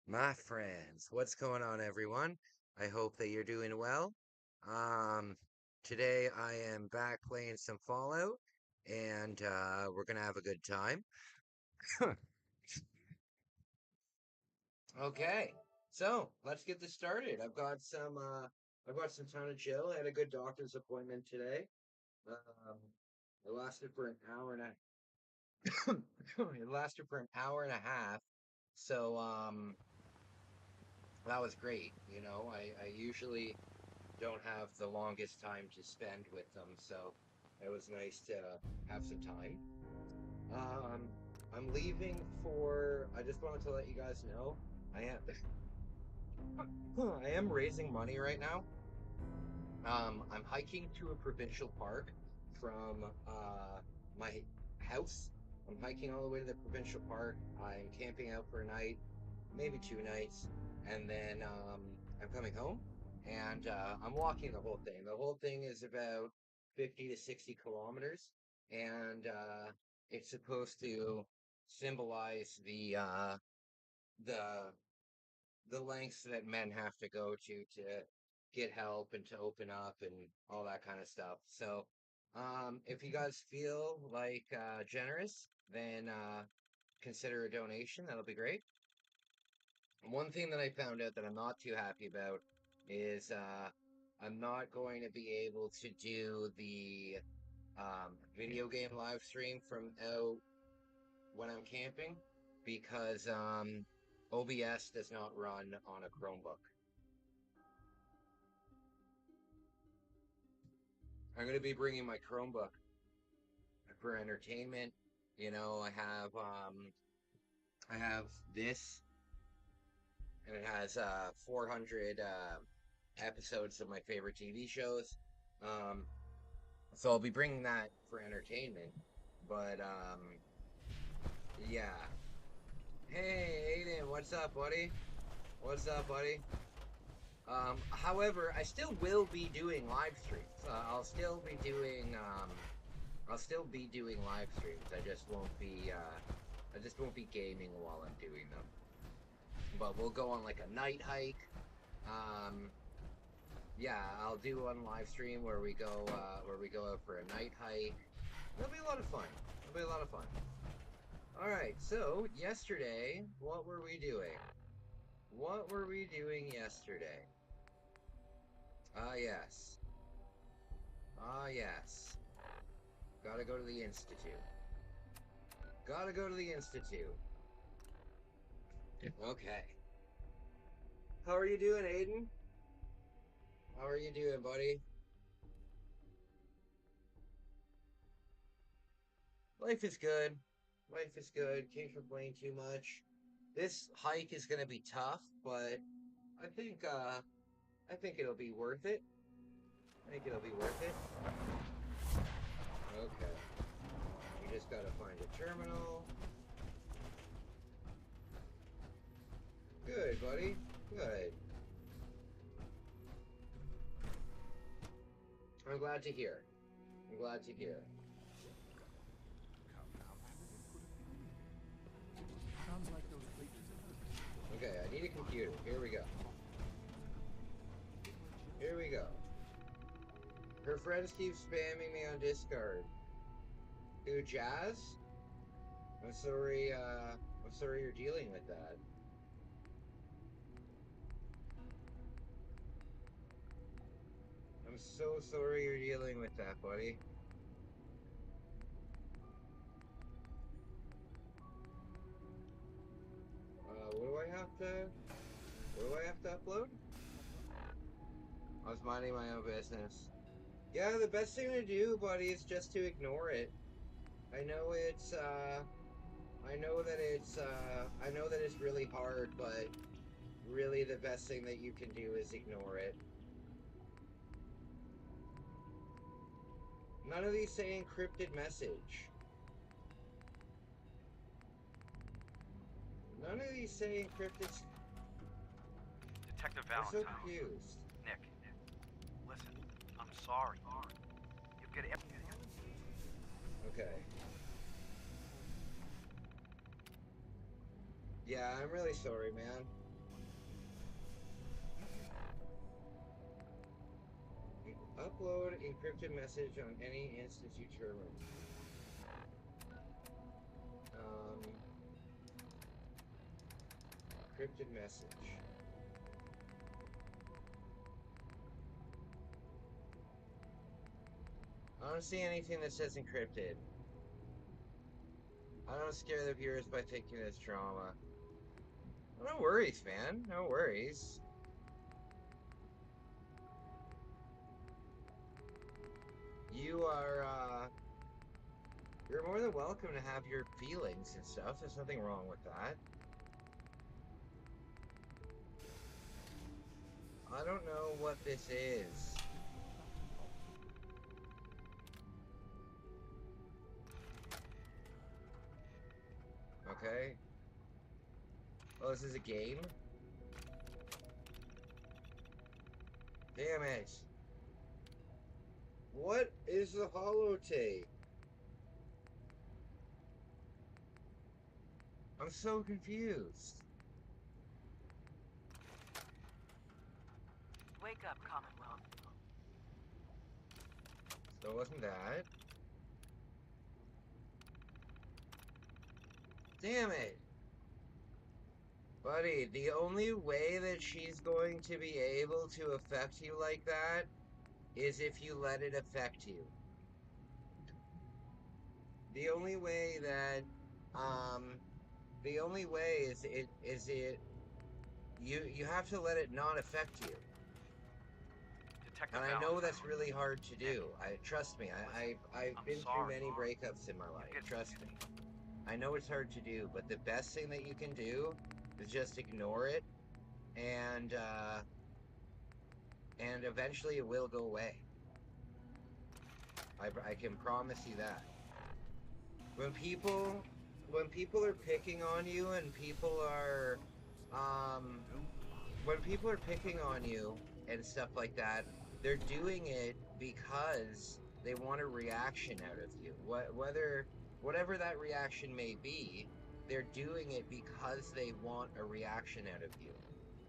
My friends, what's going on, everyone? I hope that you're doing well. Um, Today I am back playing some Fallout, and we're gonna have a good time. Okay, so let's get this started. I've got some time to chill. I had a good doctor's appointment today. Um, it lasted for an hour and it lasted for an hour and a half. So, that was great. I usually don't have the longest time to spend with them, so it was nice to have some time. Um, I'm leaving for. I just wanted to let you guys know I am I am raising money right now. I'm hiking to a provincial park from my house. I'm hiking all the way to the provincial park. I'm camping out for a night, maybe 2 nights, and then I'm coming home and I'm walking the whole thing. The whole thing is about 50 to 60 kilometers, and it's supposed to symbolize the the lengths that men have to go to get help and to open up and all that kind of stuff. So, if you guys feel like generous, then consider a donation. That'll be great. One thing that I found out that I'm not too happy about is I'm not going to be able to do the video game live stream from out when I'm camping because OBS does not run on a Chromebook. I'm going to be bringing my Chromebook for entertainment. You know, I have this, and it has 400 episodes of my favorite TV shows. Um, so I'll be bringing that for entertainment. But yeah. Hey, Aiden, what's up, buddy? What's up, buddy? However, I still will be doing live streams. I'll still be doing live streams. I just won't be gaming while I'm doing them. But we'll go on like a night hike. Um, yeah, I'll do one live stream where we go out for a night hike. It'll be a lot of fun. It'll be a lot of fun. All right. So yesterday, what were we doing? What were we doing yesterday? Ah, yes. Ah, yes. Gotta go to the Institute. Gotta go to the Institute. Okay. How are you doing, Aiden? How are you doing, buddy? Life is good. Life is good. Can't complain too much. This hike is gonna be tough, but I think uh I think it'll be worth it. I think it'll be worth it. Okay. You just gotta find a terminal. Good, buddy. Good. I'm glad to hear. I'm glad to hear. Okay, I need a computer. Here we go. Here we go. Her friends keep spamming me on Discord. Who, Jazz? I'm sorry you're dealing with that. I'm so sorry you're dealing with that, buddy. What do I have to... What do I have to upload? I was minding my own business. Yeah, the best thing to do, buddy, is just to ignore it. I know it's, I know that it's really hard, but really the best thing that you can do is ignore it. None of these say encrypted message. None of these say encrypted. Detective I'm so Valentine. confused. Nick, listen, I'm sorry. You get it. Okay. Yeah, I'm really sorry, man. Upload encrypted message on any institute terminal. Encrypted message. I don't see anything that says encrypted. I don't scare the viewers by thinking it's trauma. No worries, man. No worries. You are, you're more than welcome to have your feelings and stuff. There's nothing wrong with that. I don't know what this is. Okay. Oh, this is a game? Damn it. What is the holotape? I'm so confused. Wake up, Commonwealth. So it wasn't that. Damn it. Buddy, the only way that she's going to be able to affect you like that is if you let it affect you. The only way that, the only way you have to let it not affect you. Detective And I Allen know that's found. really hard to do. Trust me, I've I'm been through sorry. many breakups in my life. get- Trust me. I know it's hard to do, but the best thing that you can do is just ignore it and eventually it will go away. I can promise you that. When people are picking on you and people are when people are picking on you and stuff like that, they're doing it because they want a reaction out of you. Whatever that reaction may be, they're doing it because they want a reaction out of you.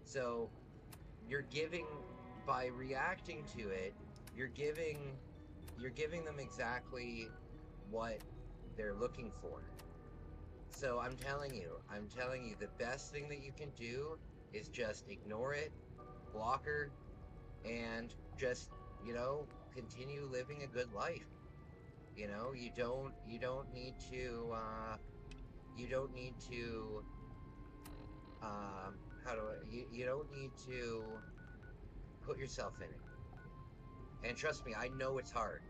So you're giving by reacting to it, you're giving them exactly what they're looking for. So I'm telling you, the best thing that you can do is just ignore it, block her, and just, continue living a good life. You don't need to, you don't need to, you don't need to put yourself in it. And trust me, I know it's hard.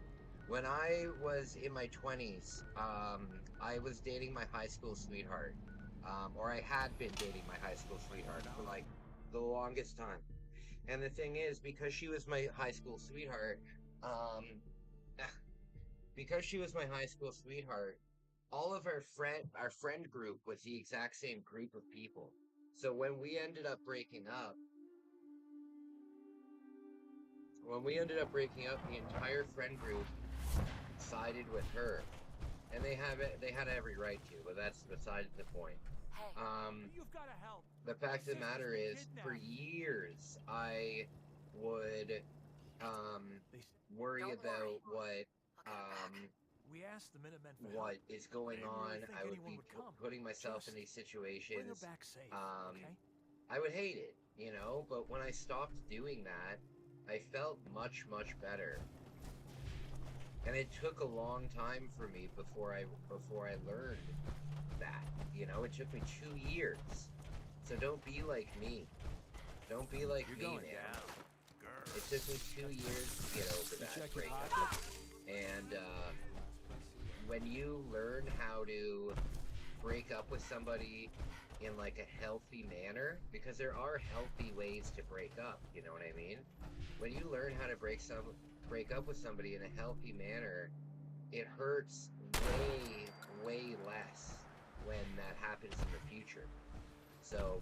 When I was in my 20s, I was dating my high school sweetheart. Or I had been dating my high school sweetheart for like the longest time. And the thing is, because she was my high school sweetheart, um, because she was my high school sweetheart, all of our friend group was the exact same group of people. So when we ended up breaking up, the entire friend group sided with her, and they had every right to, but that's besides the point. Hey. Um, You've got to help. the fact of the matter been is, for kidnapped. years, I would They, worry Don't about worry. I'll get him back. we asked the Minutemen for what help. is going Didn't on. really think I would anyone be would come. putting myself in Just these bring her situations. back safe, Um, okay? I would hate it, but when I stopped doing that, I felt much, much better. And it took a long time for me before I learned that. It took me 2 years. So don't be like me. Don't be like You're me, going man. down, girl. It took me 2 years to get over You that check your breakup. pockets? And when you learn how to break up with somebody in like a healthy manner, because there are healthy ways to break up, you know what I mean? When you learn how to break up with somebody in a healthy manner, it hurts way, way less when that happens in the future. So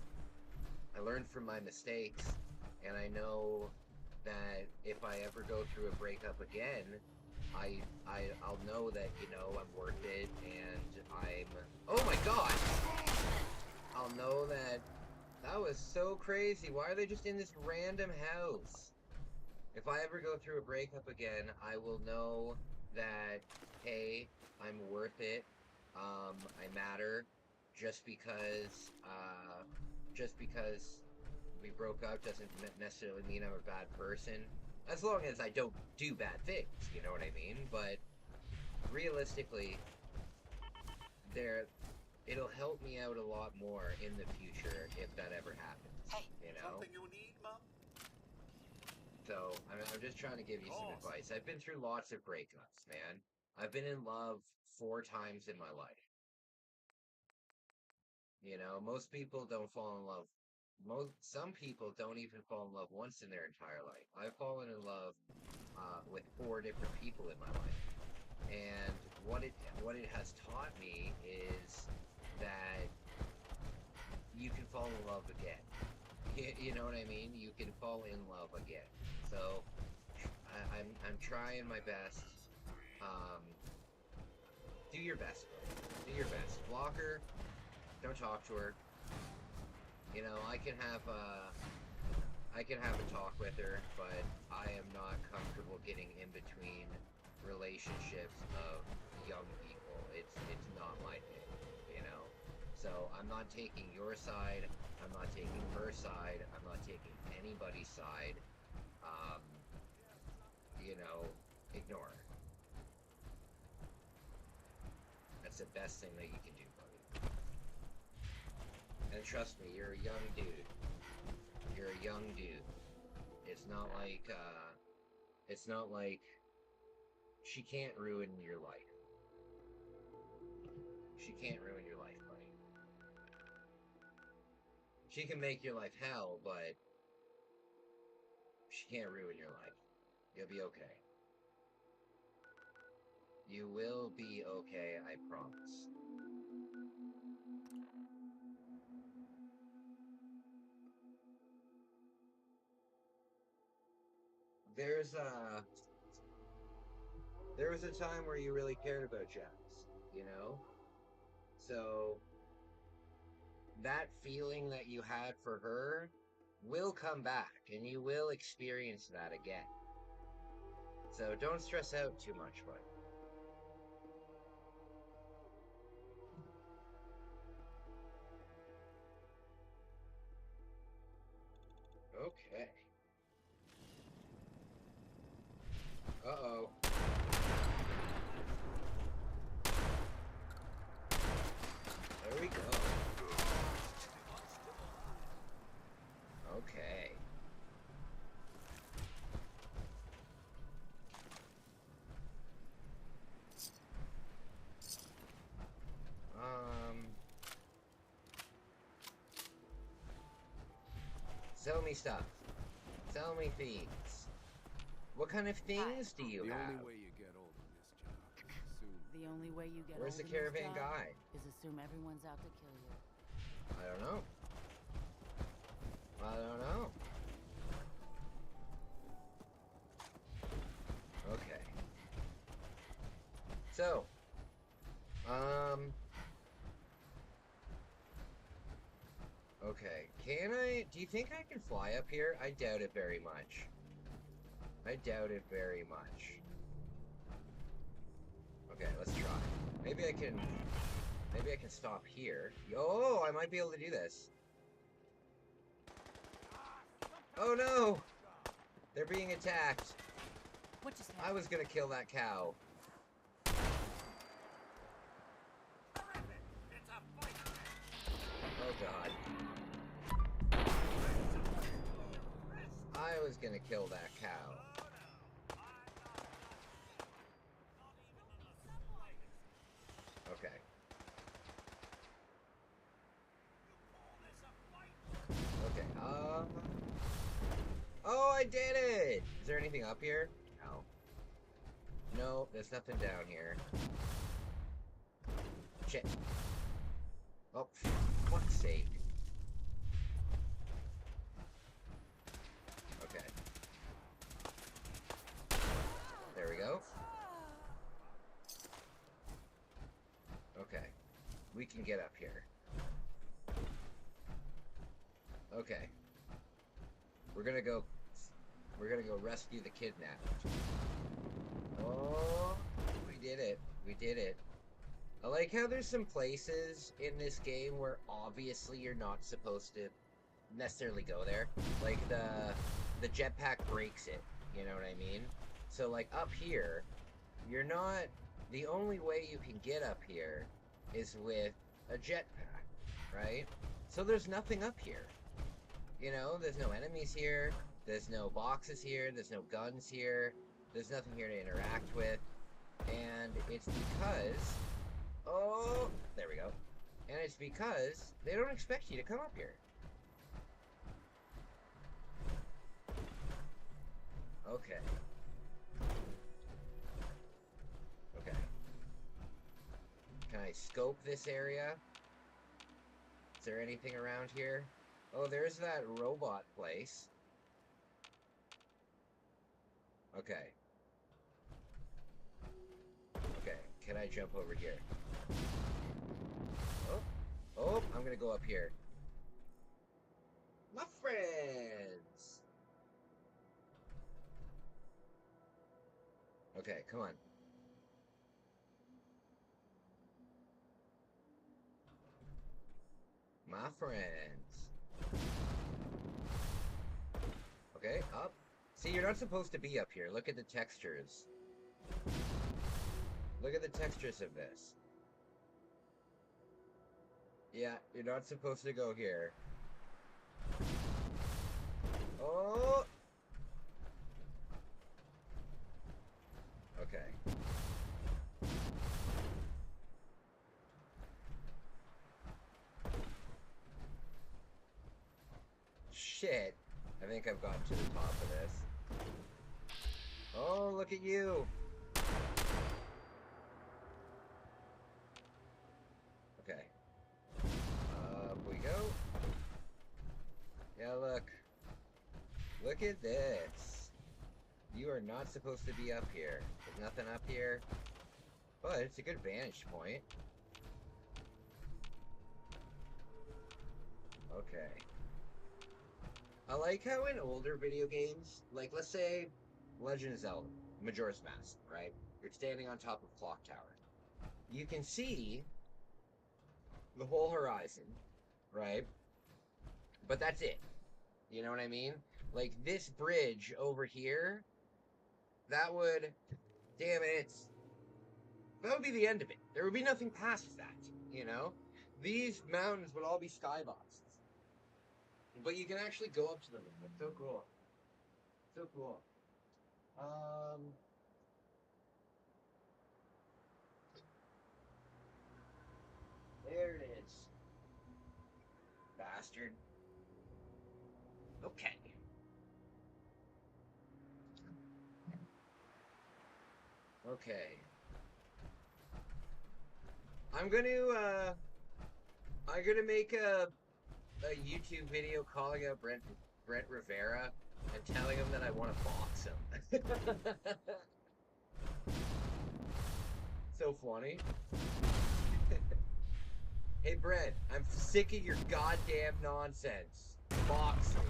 I learned from my mistakes, and I know that if I ever go through a breakup again, I'll know that I'm worth it, and oh my god, I'll know That was so crazy. Why are they just in this random house? If I ever go through a breakup again, I will know that, hey, I'm worth it. I matter. Just because we broke up doesn't necessarily mean I'm a bad person. As long as I don't do bad things, you know what I mean? But realistically, it'll help me out a lot more in the future if that ever happens. Hey, you know? Something you need, Mom? So, I'm just trying to give you some advice. I've been through lots of breakups, man. I've been in love 4 times in my life. You know, most people don't fall in love. Some people don't even fall in love once in their entire life. I've fallen in love with 4 different people in my life, and what it has taught me is that you can fall in love again. You know what I mean? You can fall in love again. So I'm trying my best. Do your best, buddy. Do your best. Block her. Don't talk to her. You know, I can have a talk with her, but I am not comfortable getting in between relationships of young people. It's not my thing, you know. So I'm not taking your side. I'm not taking her side. I'm not taking anybody's side. You know, ignore her. That's the best thing that you can do, buddy. And trust me, you're a young dude. You're a young dude. It's not like she can't ruin your life. She can't ruin your life, buddy. She can make your life hell, but she can't ruin your life. You'll be okay. You will be okay, I promise. There was a time where you really cared about Jess, you know? So that feeling that you had for her will come back, and you will experience that again. So don't stress out too much, buddy. Okay. Uh-oh. There we go. Okay. Sell me stuff. Sell me things. What kind of things do you The have? only way you get old in this job is assume. The only way you get Where's old the in this caravan job guy? is assume everyone's out to kill you. I don't know. I don't know. Okay. So, okay. Do you think I can fly up here? I doubt it very much. I doubt it very much. Okay, let's try. Maybe I can stop here. Oh, I might be able to do this. Oh no! They're being attacked. What just I happened? was gonna kill that cow. Oh god. I was gonna kill that cow. Okay. Okay, oh, I did it! Is there anything up here? No. No, there's nothing down here. Shit. Oh, for fuck's sake. Okay. There we go. Okay. We can get up here. Okay. We're gonna go rescue the kidnapped. Oh, we did it. We did it. I like how there's some places in this game where obviously you're not supposed to necessarily go there. Like the jetpack breaks it, you know what I mean? So like up here, you're not, the only way you can get up here is with a jetpack, right? So there's nothing up here. You know, there's no enemies here, there's no boxes here, there's no guns here, there's nothing here to interact with, and it's because, oh, there we go. And it's because they don't expect you to come up here. Okay. Okay. Can I scope this area? Is there anything around here? Oh, there's that robot place. Okay. Okay, can I jump over here? Oh, oh, I'm gonna go up here. My friends! Okay, come on. My friends. Okay, up. See, you're not supposed to be up here. Look at the textures. Look at the textures of this. Yeah, you're not supposed to go here. Oh! Okay. Shit. I think I've gotten to the top of this. Oh, look at you! Okay. Up we go. Yeah, look. Look at this. You are not supposed to be up here. There's nothing up here. But it's a good vantage point. Okay. I like how in older video games, like let's say Legend of Zelda, Majora's Mask, right? You're standing on top of Clock Tower. You can see the whole horizon, right? But that's it. You know what I mean? Like this bridge over here, that would, damn it, that would be the end of it. There would be nothing past that, you know? These mountains would all be skyboxes. But you can actually go up to them. It's so cool. So cool. There it is. Bastard. Okay. Okay. I'm gonna make a YouTube video calling out Brent Rivera and telling him that I want to box him. So funny. Hey Brent, I'm sick of your goddamn nonsense. Box me.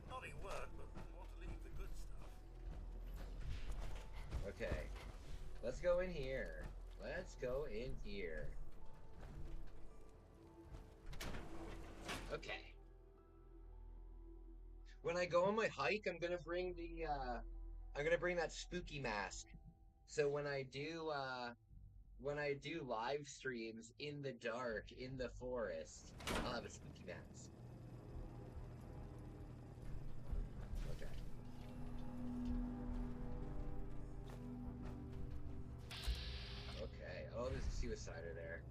Naughty work, but we want to leave the good stuff. Okay. Let's go in here. Let's go in here. Okay. When I go on my hike, I'm gonna bring that spooky mask. So when I do live streams in the dark, in the forest, I'll have a spooky mask. Okay. Okay. Oh, there's a suicider there.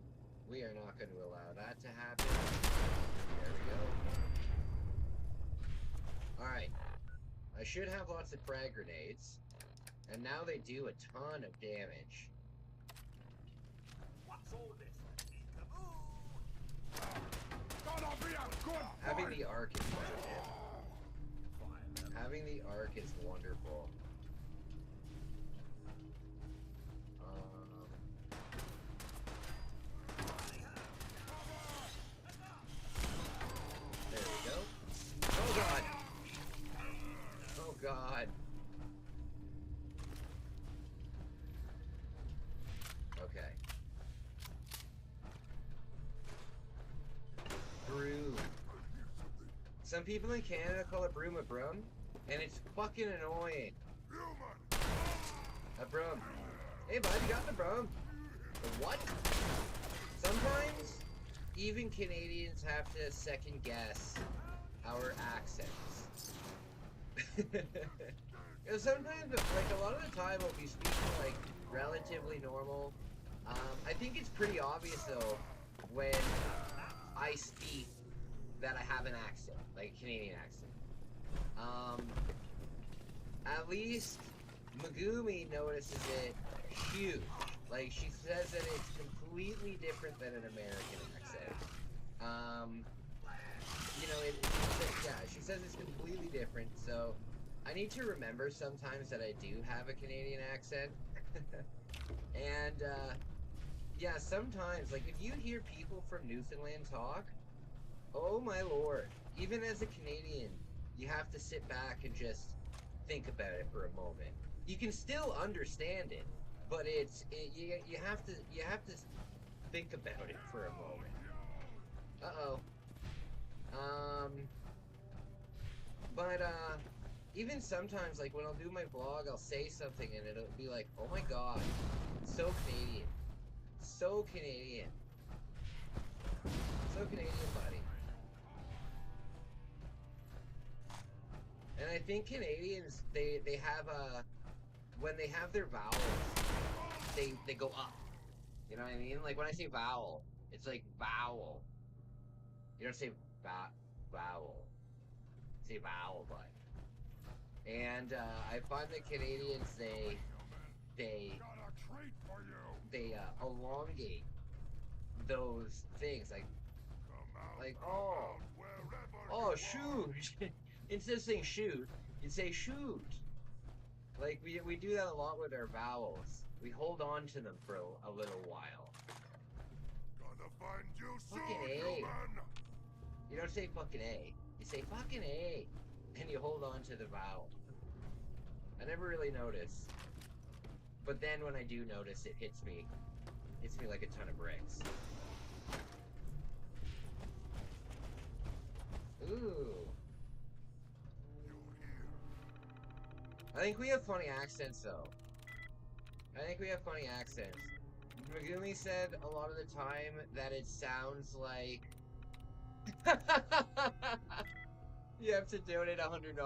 We are not going to allow that to happen. There we go. Alright. I should have lots of frag grenades. And now they do a ton of damage. What's all this? Having the arc is wonderful. Having the arc is wonderful. Some people in Canada call a broom a broom, and it's fucking annoying. A broom. Hey bud, you got the broom. The what? Sometimes, even Canadians have to second guess our accents. Because sometimes, like a lot of the time, we'll be speaking like relatively normal. I think it's pretty obvious though when I speak that I have an accent, like a Canadian accent. At least Megumi notices it huge. Like she says that it's completely different than an American accent. You know, yeah, she says it's completely different. So I need to remember sometimes that I do have a Canadian accent. And yeah, sometimes, like if you hear people from Newfoundland talk, oh my lord, even as a Canadian, you have to sit back and just think about it for a moment. You can still understand it, but you have to think about it for a moment. But even sometimes, like when I'll do my vlog, I'll say something and it'll be like, oh my god, so Canadian. So Canadian. So Canadian, buddy. And I think Canadians, they have when they have their vowels, they go up. You know what I mean? Like when I say vowel, it's like vowel. You don't say vowel. You say vowel, bud. And I find that Canadians, they elongate those things, like oh shoot. Instead of saying shoot, you say shoot. Like we do that a lot with our vowels. We hold on to them for a little while. Gonna find you soon, Fucking A. human. You don't say fucking A. You say fucking A, and you hold on to the vowel. I never really notice, but then when I do notice, it hits me like a ton of bricks. Ooh. I think we have funny accents, though. I think we have funny accents. Megumi said a lot of the time that it sounds like... You have to donate $100.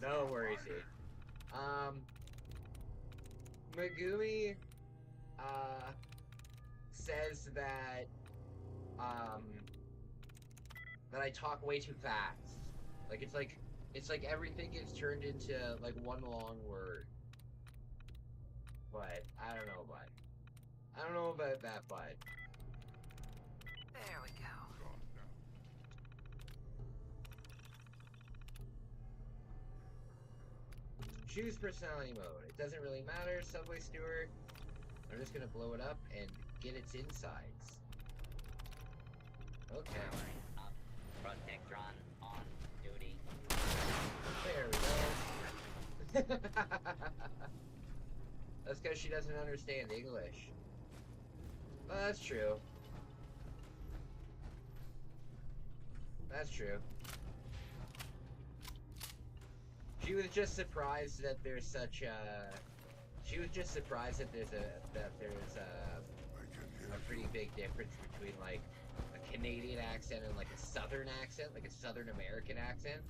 No worries, dude. Megumi, says that, that I talk way too fast. It's like everything gets turned into, like, one long word. But, I don't know, bud. I don't know about that, bud. There we go. Choose personality mode. It doesn't really matter, Subway Steward. I'm just gonna blow it up and get its insides. Okay. Up. Protectron on duty. There we go. That's because she doesn't understand English. Well, that's true. That's true. She was just surprised that there's such a... She was just surprised that there's a pretty big difference between, like, a Canadian accent and, like, a Southern accent, like a Southern American accent.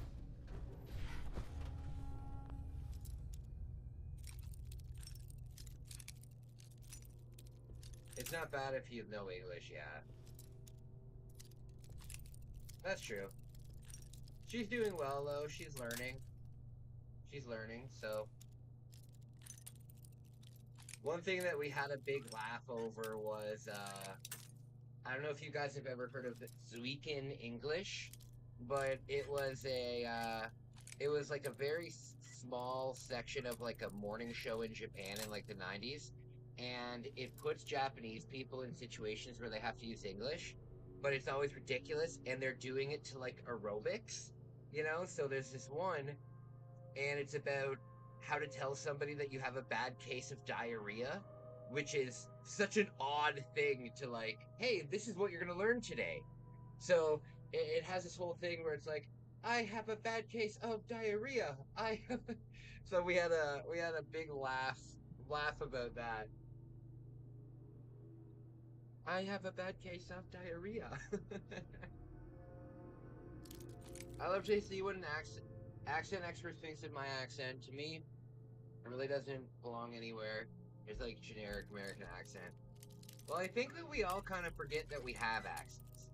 It's not bad if you know English, yeah. That's true. She's doing well, though. She's learning. She's learning, so... One thing that we had a big laugh over was, I don't know if you guys have ever heard of Zuikin English, but it was like a very small section of like a morning show in Japan in like the 90s, and it puts Japanese people in situations where they have to use English, but it's always ridiculous, and they're doing it to like aerobics, you know? So there's this one, and it's about how to tell somebody that you have a bad case of diarrhea, which is such an odd thing to like, hey, this is what you're gonna learn today. So it has this whole thing where it's like, I have a bad case of diarrhea. I so we had a big laugh about that. I have a bad case of diarrhea. I love JC. What an accent expert thinks of my accent. To me, it really doesn't belong anywhere. It's like generic American accent. Well, I think that we all kind of forget that we have accents.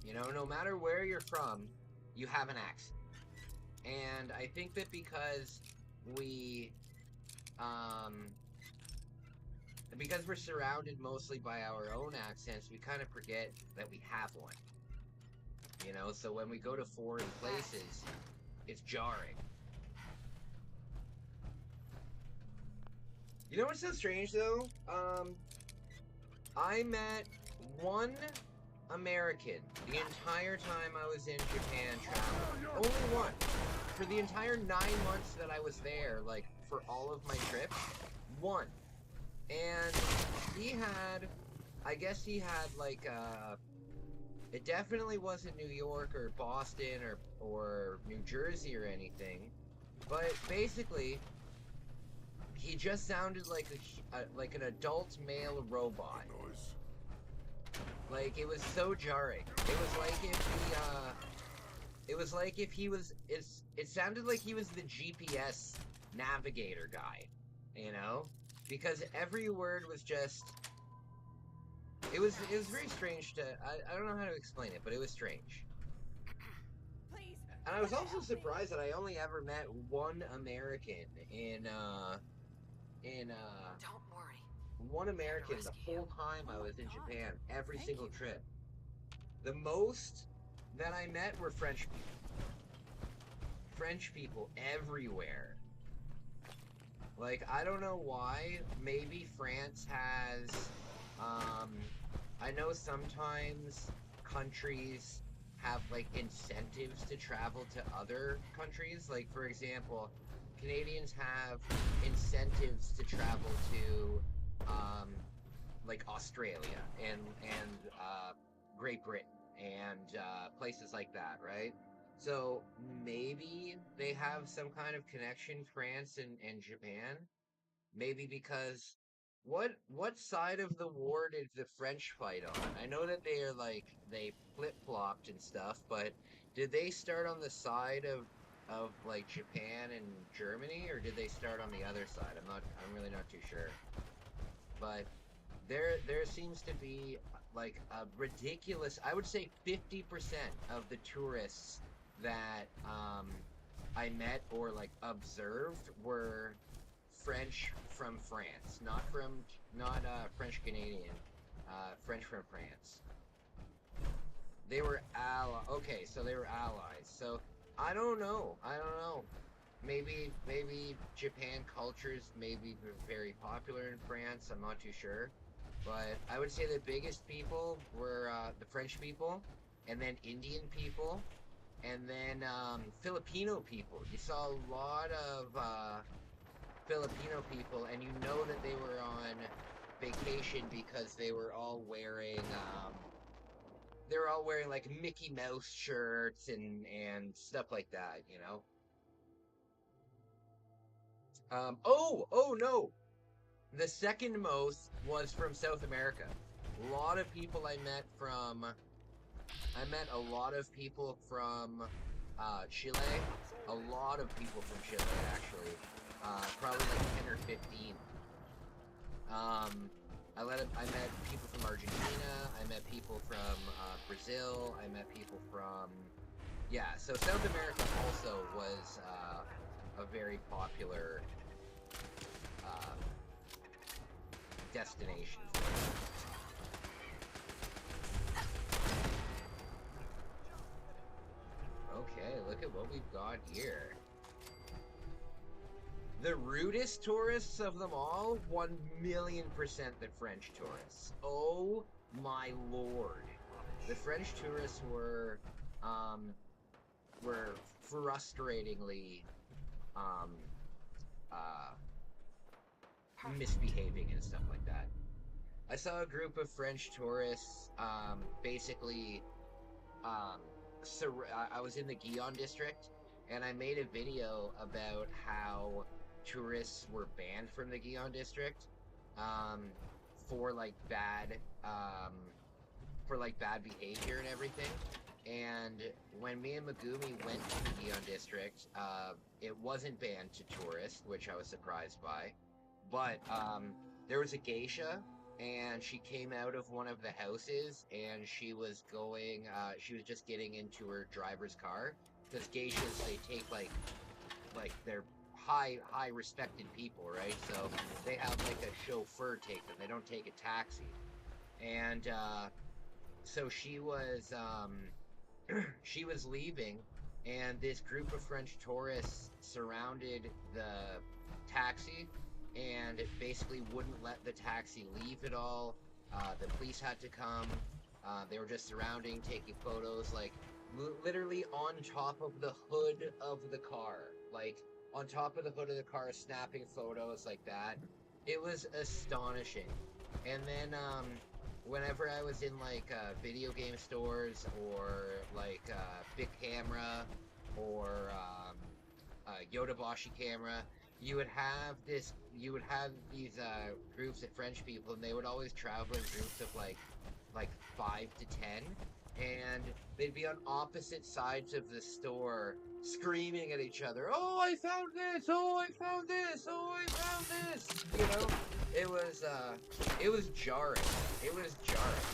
You know, no matter where you're from, you have an accent. And I think that um, because we're surrounded mostly by our own accents, we kind of forget that we have one. You know, so when we go to foreign places, it's jarring. You know what's so strange though? I met one American the entire time I was in Japan traveling. Only one. For the entire 9 months that I was there, like, for all of my trips, one. And I guess he had, like, it definitely wasn't New York or Boston or New Jersey or anything, but basically, he just sounded like like an adult male robot. Noise. Like, it was so jarring. It was like if he was, it sounded like he was the GPS navigator guy, you know? Because every word was just, it was very strange I don't know how to explain it, but it was strange. Please. And I was also surprised that I only ever met one American Don't worry. one American the whole time I was in Japan, every single trip. The most that I met were French people. French people everywhere. Like, I don't know why. Maybe France has, I know sometimes countries have, like, incentives to travel to other countries. Like, for example, Canadians have incentives to travel to, like, Australia and Great Britain and places like that, right? So maybe they have some kind of connection, France and Japan. Maybe because what side of the war did the French fight on? I know that they are like they flip-flopped and stuff, but did they start on the side of like Japan and Germany, or did they start on the other side? I'm really not too sure. But there seems to be like a ridiculous, I would say 50% of the tourists that I met or like observed were French from France, not French Canadian, French from France. They were okay, so they were allies. So I don't know. Maybe Japan cultures maybe very popular in France. I'm not too sure. But I would say the biggest people were the French people, and then Indian people, and then Filipino people. You saw a lot of Filipino people, and you know that they were on vacation because they were all wearing like Mickey Mouse shirts and stuff like that, you know. Oh no, the second most was from South America. A lot of people I met a lot of people from Chile. A lot of people from Chile, actually. Probably like 10 or 15. I met people from Argentina. I met people from Brazil. I met people from, yeah. So South America also was a very popular destination. Okay, look at what we've got here. The rudest tourists of them all, 1,000,000% the French tourists. Oh my lord. The French tourists were frustratingly misbehaving and stuff like that. I saw a group of French tourists basically I was in the Gion district, and I made a video about how tourists were banned from the Gion district, um, for like bad behavior and everything. And when me and Megumi went to the Gion district, it wasn't banned to tourists, which I was surprised by. But there was a geisha, and she came out of one of the houses, and she was just getting into her driver's car, because geishas, they take like they're high respected people, right? So they have like a chauffeur take them. They don't take a taxi. And so she was she was leaving, and this group of French tourists surrounded the taxi and basically wouldn't let the taxi leave at all. The police had to come. They were just surrounding, taking photos, like literally on top of the hood of the car, like on top of the hood of the car, snapping photos like that. It was astonishing. And then whenever I was in like video game stores or like Big Camera or Yodobashi Camera, you would have these groups of French people, and they would always travel in groups of like 5 to 10, and they'd be on opposite sides of the store screaming at each other. Oh, I found this! Oh, I found this! Oh, I found this! You know, it was jarring. It was jarring.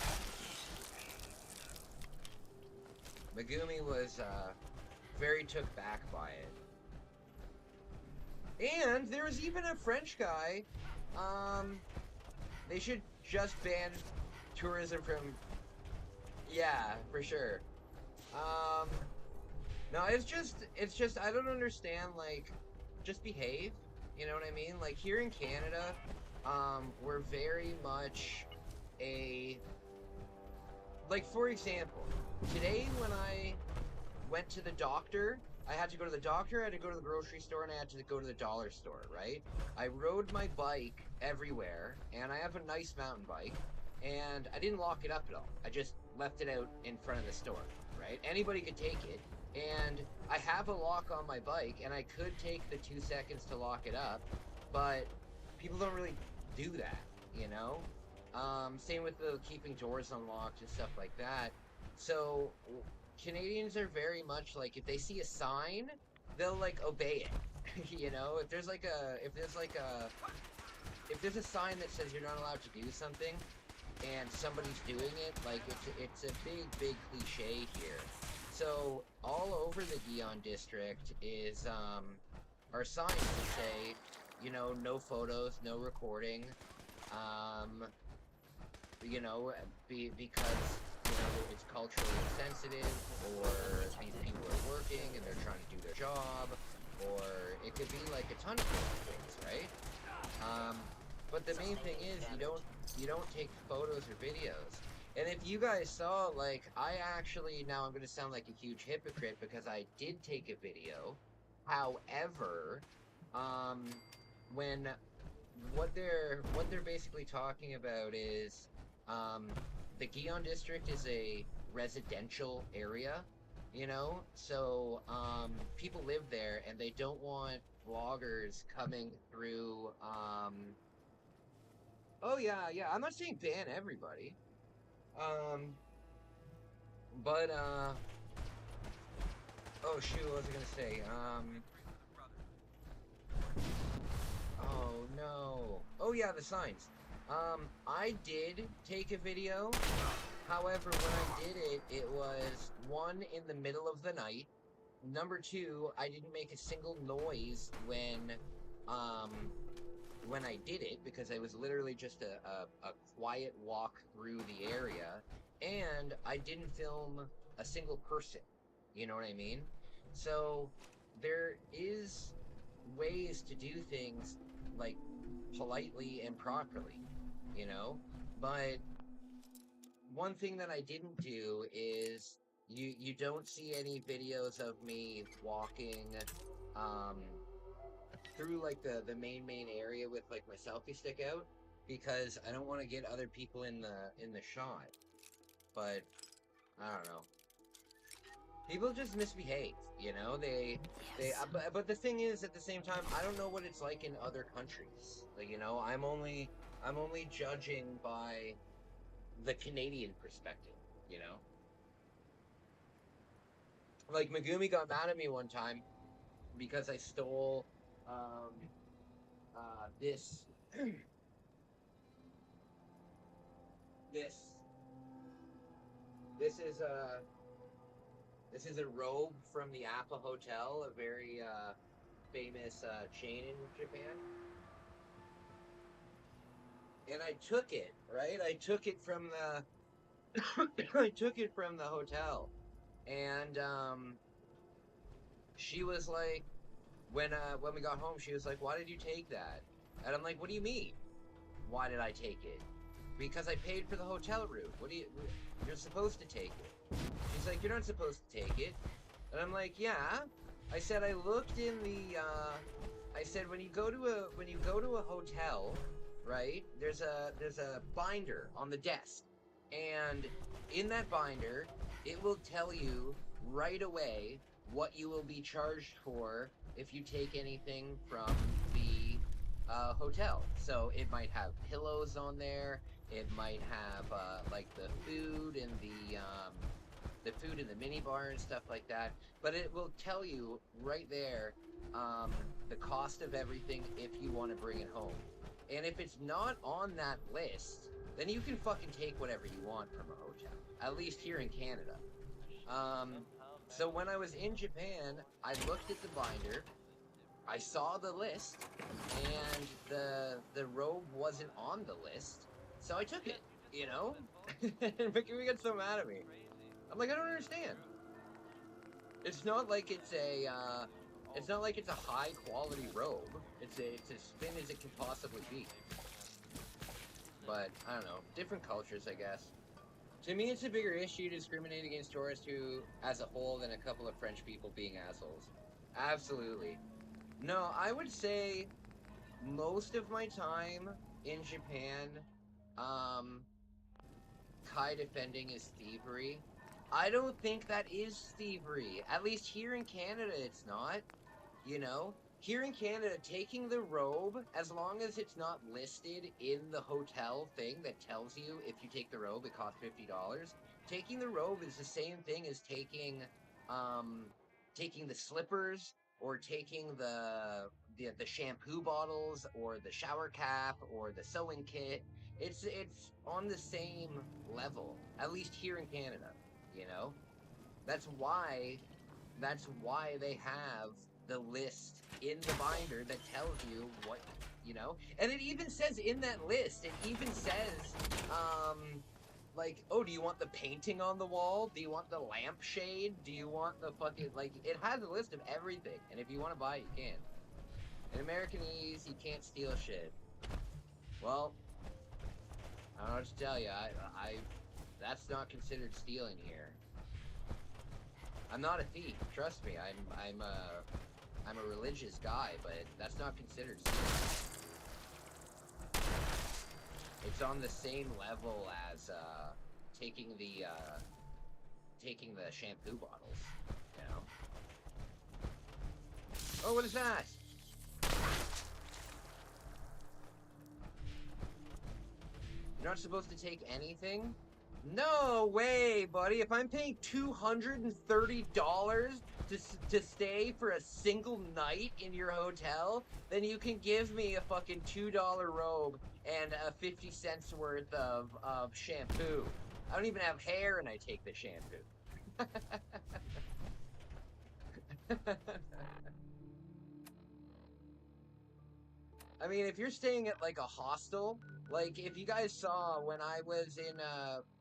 Megumi was very took back by it. And there was even a French guy. They should just ban tourism from. Yeah, for sure. No, it's just I don't understand, like, just behave, you know what I mean? Like, here in Canada, we're very much like, for example, today when I went to the doctor, I had to go to the doctor, I had to go to the grocery store, and I had to go to the dollar store, right? I rode my bike everywhere, and I have a nice mountain bike, and I didn't lock it up at all. I just left it out in front of the store, right? Anybody could take it, and I have a lock on my bike, and I could take the 2 seconds to lock it up, but people don't really do that, you know? Same with the keeping doors unlocked and stuff like that. So Canadians are very much like, if they see a sign, they'll like obey it. You know, if there's a sign that says you're not allowed to do something, and somebody's doing it, like it's a big cliche here. So all over the Gion district is are signs that say, you know, no photos, no recording, you know, because, you know, it's culturally sensitive, or these people are working and they're trying to do their job, or it could be like a ton of different things, right? But the main thing is you don't take photos or videos. And if you guys saw, like, I actually, now I'm going to sound like a huge hypocrite because I did take a video. However, when what they're basically talking about is the Gion district is a residential area, you know, so people live there and they don't want vloggers coming through. Oh yeah, I'm not saying ban everybody, but oh shoot, what was I gonna say? Oh no. Oh yeah, the signs. I did take a video. However, when I did it, it was, one, in the middle of the night. Number two, I didn't make a single noise when I did it, because it was literally just a quiet walk through the area, and I didn't film a single person. You know what I mean? So there is ways to do things, like, politely and properly, you know? But one thing that I didn't do is, you don't see any videos of me walking through like the main area with like my selfie stick out, because I don't want to get other people in the shot. But I don't know. People just misbehave, you know. But the thing is, at the same time, I don't know what it's like in other countries. Like, you know, I'm only judging by the Canadian perspective, you know. Like Megumi got mad at me one time because I stole this this this is a robe from the Appa Hotel, a very famous chain in Japan. And I took it, right? I took it from the I took it from the hotel. And she was like, when we got home, she was like, "Why did you take that?" And I'm like, "What do you mean? Why did I take it?" "Because I paid for the hotel room. You're supposed to take it." She's like, "You're not supposed to take it." And I'm like, "Yeah." I said, "I looked in the I said, when you go to a hotel, right? There's a binder on the desk. And in that binder, it will tell you right away what you will be charged for if you take anything from the hotel. So it might have pillows on there. It might have like the food and the food in the minibar and stuff like that. But it will tell you right there the cost of everything if you want to bring it home. And if it's not on that list, then you can fucking take whatever you want from a hotel. At least here in Canada. So when I was in Japan, I looked at the binder, I saw the list, and the robe wasn't on the list, so I took it, you know? And Mickey gets so mad at me. I'm like, I don't understand. It's not like it's a high quality robe. It's as thin as it can possibly be. But I don't know, different cultures, I guess. To me, it's a bigger issue to discriminate against tourists who, as a whole, than a couple of French people being assholes. Absolutely. No, I would say most of my time in Japan, Kai defending is thievery. I don't think that is thievery. At least here in Canada, it's not. You know? Here in Canada, taking the robe, as long as it's not listed in the hotel thing that tells you if you take the robe, it costs $50. Taking the robe is the same thing as taking the slippers or taking the shampoo bottles or the shower cap or the sewing kit. It's on the same level, at least here in Canada, you know? That's why they have the list in the binder that tells you what, you know? And it even says in that list, it even says, like, oh, do you want the painting on the wall? Do you want the lampshade? Do you want the fucking, like, it has a list of everything. And if you want to buy it, you can. In Americanese, you can't steal shit. Well, I don't know what to tell you. That's not considered stealing here. I'm not a thief. Trust me. I'm a religious guy, but that's not considered stealing. It's on the same level as taking the shampoo bottles. You know. Oh, what is that? You're not supposed to take anything? No way, buddy. If I'm paying $230 to stay for a single night in your hotel, then you can give me a fucking $2 robe and 50 cents worth of shampoo. I don't even have hair and I take the shampoo. I mean, if you're staying at like a hostel, like if you guys saw when I was in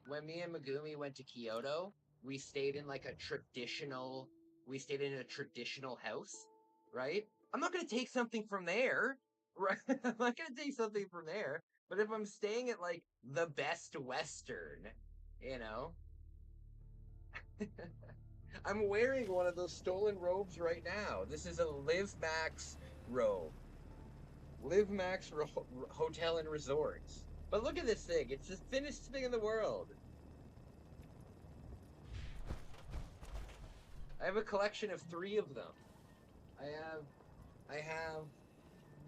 when me and Megumi went to Kyoto, we stayed in like a traditional house, right? I'm not gonna take something from there, right? I'm not gonna take something from there. But if I'm staying at like the Best Western, you know, I'm wearing one of those stolen robes right now. This is a Live Max robe. Live Max Hotel and Resorts. But look at this thing. It's the thinnest thing in the world. I have a collection of 3 of them. I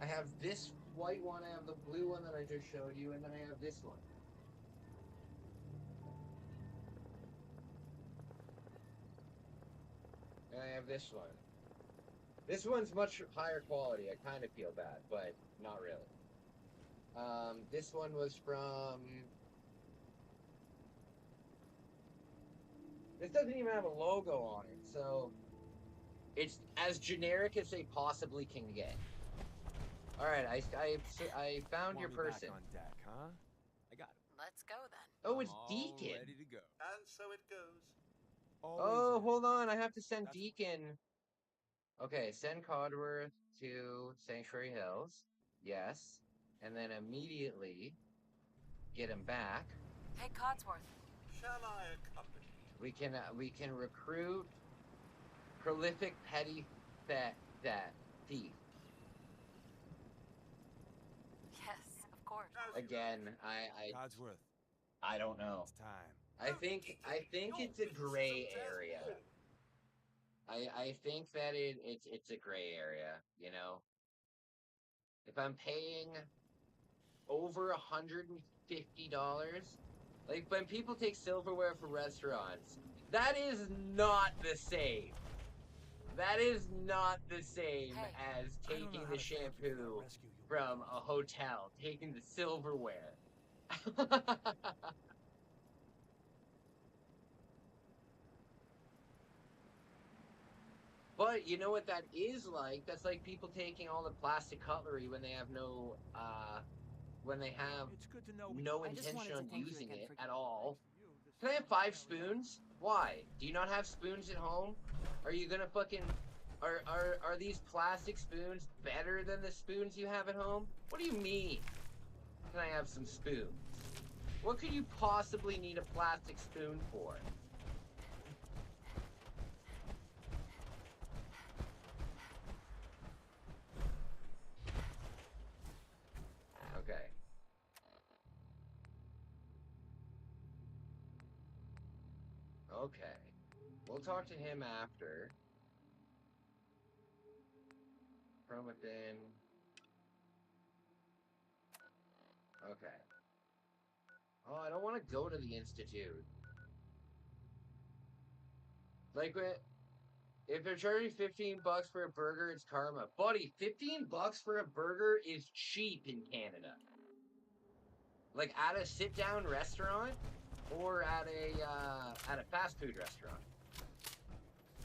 have this white one, I have the blue one that I just showed you, and then I have this one. And I have this one. This one's much higher quality. I kind of feel bad, but not really. This one was from... This doesn't even have a logo on it, so... It's as generic as they possibly can get. Alright, I found your person. Back on deck, huh? I got it. Let's go then. Oh, it's All Deacon. ready to go. And so it goes. Oh, Always hold on. I have to send That's- Deacon. Okay, send Codworth to Sanctuary Hills. Yes. And then immediately get him back. Hey, Codsworth. Shall I accompany you? We can recruit prolific petty thief. Yes, of course. As you Again, wish. Codsworth, I don't know. it's time. I think it's a gray area. I think that it's a gray area, you know. If I'm paying over $150, like when people take silverware for restaurants, that is not the same. That is not the same Hey. as I don't know taking how the to thank you for that shampoo rescue you from a hotel, taking the silverware. But you know what that is like? That's like people taking all the plastic cutlery when they have no, when they have It's good to know we no I just intention wanted to on thank you using again it for- at all. This Can I have is 5 really spoons? Why? Do you not have spoons at home? Are you gonna fucking... Are these plastic spoons better than the spoons you have at home? What do you mean? Can I have some spoons? What could you possibly need a plastic spoon for? Okay. Okay. We'll talk to him after. From within. Okay. Oh, I don't want to go to the Institute. Like, if they're charging $15 for a burger, it's karma. Buddy, $15 for a burger is cheap in Canada. Like, at a sit-down restaurant or at a fast food restaurant.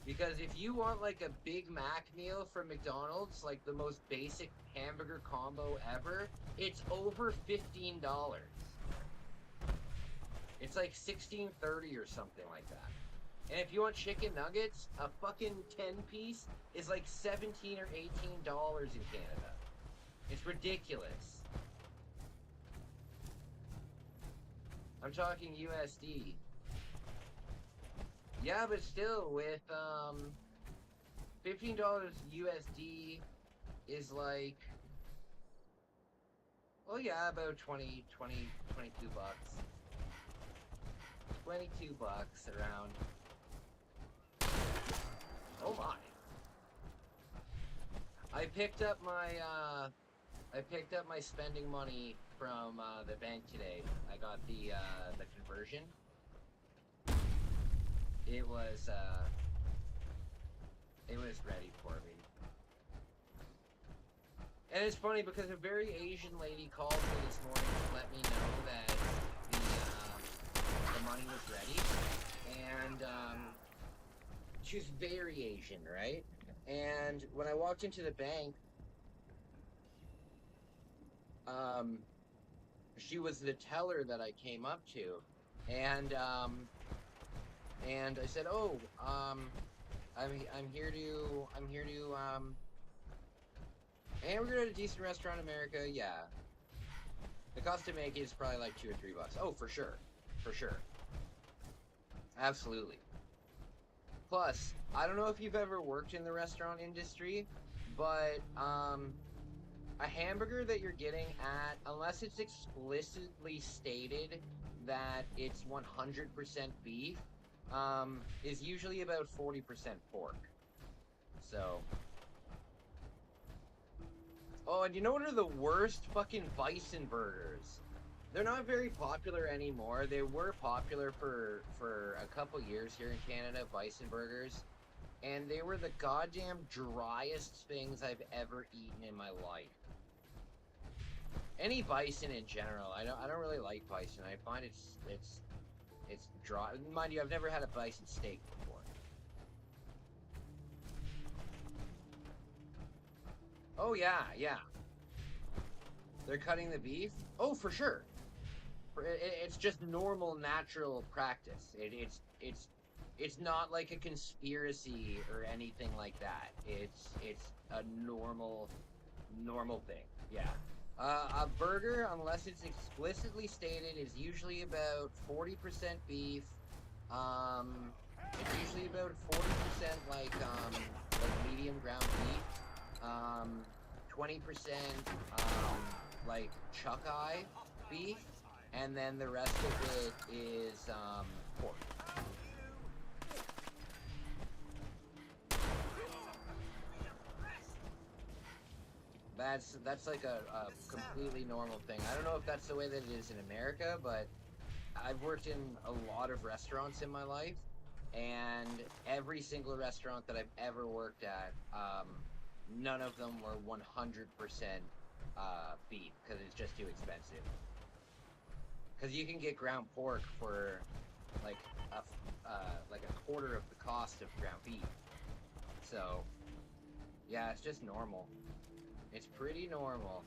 Because if you want, like, a Big Mac meal from McDonald's, like the most basic hamburger combo ever, it's over $15. It's like $16.30 or something like that. And if you want chicken nuggets, a fucking 10-piece is like $17 or $18 in Canada. It's ridiculous. I'm talking USD. Yeah, but still, with $15 USD is like, well, yeah, about 22 bucks. 22 bucks around. Oh my. I picked up my spending money from the bank today. I got the conversion. It was ready for me. And it's funny because a very Asian lady called me this morning to let me know that the money was ready. And she was very Asian, right? And when I walked into the bank, she was the teller that I came up to, and I said, "Oh, I'm here to hamburger at a decent restaurant in America, yeah. The cost to make it is probably like $2 or $3. Oh, for sure, absolutely. Plus, I don't know if you've ever worked in the restaurant industry, but a hamburger that you're getting at, unless it's explicitly stated that it's 100% beef, is usually about 40% pork. So. Oh, and you know what are the worst fucking bison burgers? They're not very popular anymore. They were popular for a couple years here in Canada, bison burgers. And they were the goddamn driest things I've ever eaten in my life. Any bison in general, I don't really like bison. I find it's dry. Mind you, I've never had a bison steak before. Oh yeah, yeah. They're cutting the beef. Oh, for sure. It's just normal, natural practice. It's not like a conspiracy or anything like that. It's a normal thing. Yeah. A burger, unless it's explicitly stated, is usually about 40% beef. It's usually about 40% like medium ground beef. 20% like chuck eye beef, and then the rest of it is pork. That's like a completely normal thing. I don't know if that's the way that it is in America, but I've worked in a lot of restaurants in my life, and every single restaurant that I've ever worked at, none of them were 100% beef, because it's just too expensive. Because you can get ground pork for like a quarter of the cost of ground beef. So yeah, it's just normal. It's pretty normal.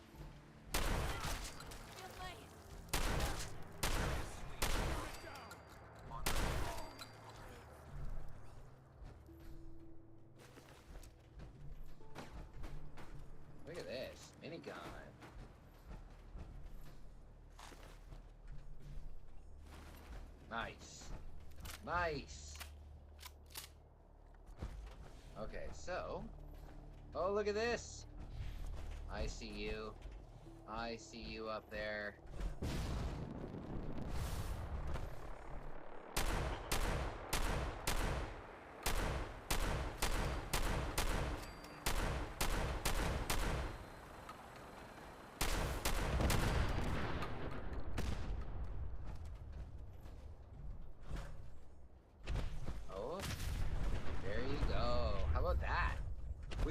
Look at this minigun. Nice. Nice. Okay, so. Oh, look at this. I see you. I see you up there.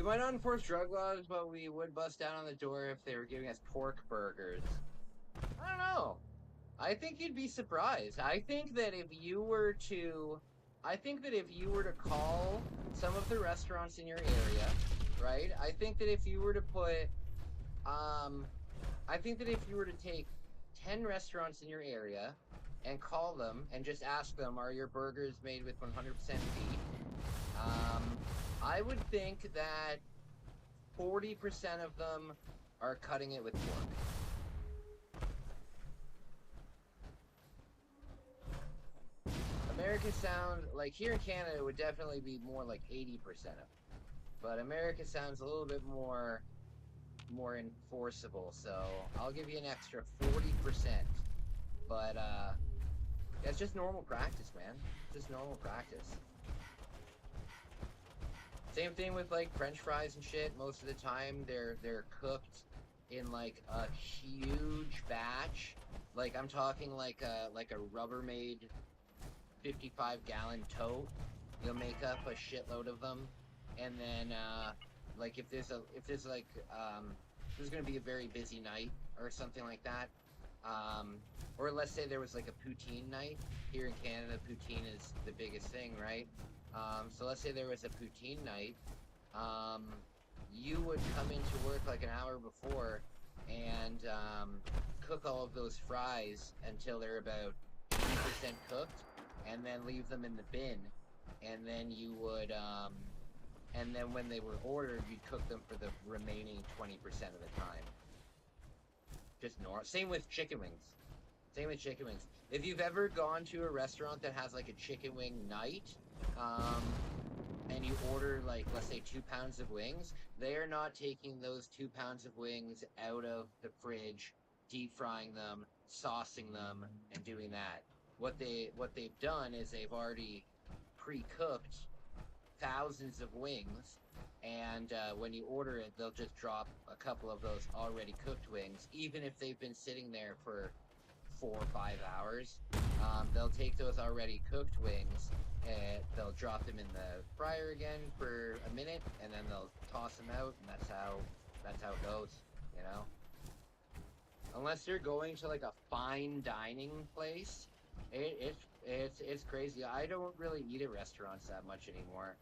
Might not enforce drug laws, but we would bust down on the door if they were giving us pork burgers. I don't know. I think you'd be surprised. I think that if you were to call some of the restaurants in your area, right? I think that if you were to take 10 restaurants in your area and call them and just ask them, are your burgers made with 100% beef? I would think that 40% of them are cutting it with pork. American sound, like here in Canada, it would definitely be more like 80% of them. But America sounds a little bit more enforceable, so I'll give you an extra 40%. But it's just normal practice, man. Just normal practice. Same thing with like French fries and shit. Most of the time they're cooked in like a huge batch. Like I'm talking like a Rubbermaid 55-gallon tote. You'll make up a shitload of them, and then like if there's gonna be a very busy night or something like that, or let's say there was like a poutine night here in Canada. Poutine is the biggest thing, right? So let's say there was a poutine night, you would come into work like an hour before and cook all of those fries until they're about 80% cooked, and then leave them in the bin, and then you would, and then when they were ordered, you'd cook them for the remaining 20% of the time. Just normal. Same with chicken wings. Same with chicken wings. If you've ever gone to a restaurant that has like a chicken wing night, and you order like, let's say 2 pounds of wings, they are not taking those 2 pounds of wings out of the fridge, deep frying them, saucing them, and doing that. What they've done is they've already pre-cooked thousands of wings, and when you order it, they'll just drop a couple of those already cooked wings, even if they've been sitting there for 4 or 5 hours. They'll take those already cooked wings and they'll drop them in the fryer again for a minute, and then they'll toss them out, and that's how it goes, you know. Unless you're going to like a fine dining place, it's crazy. I don't really eat at restaurants that much anymore.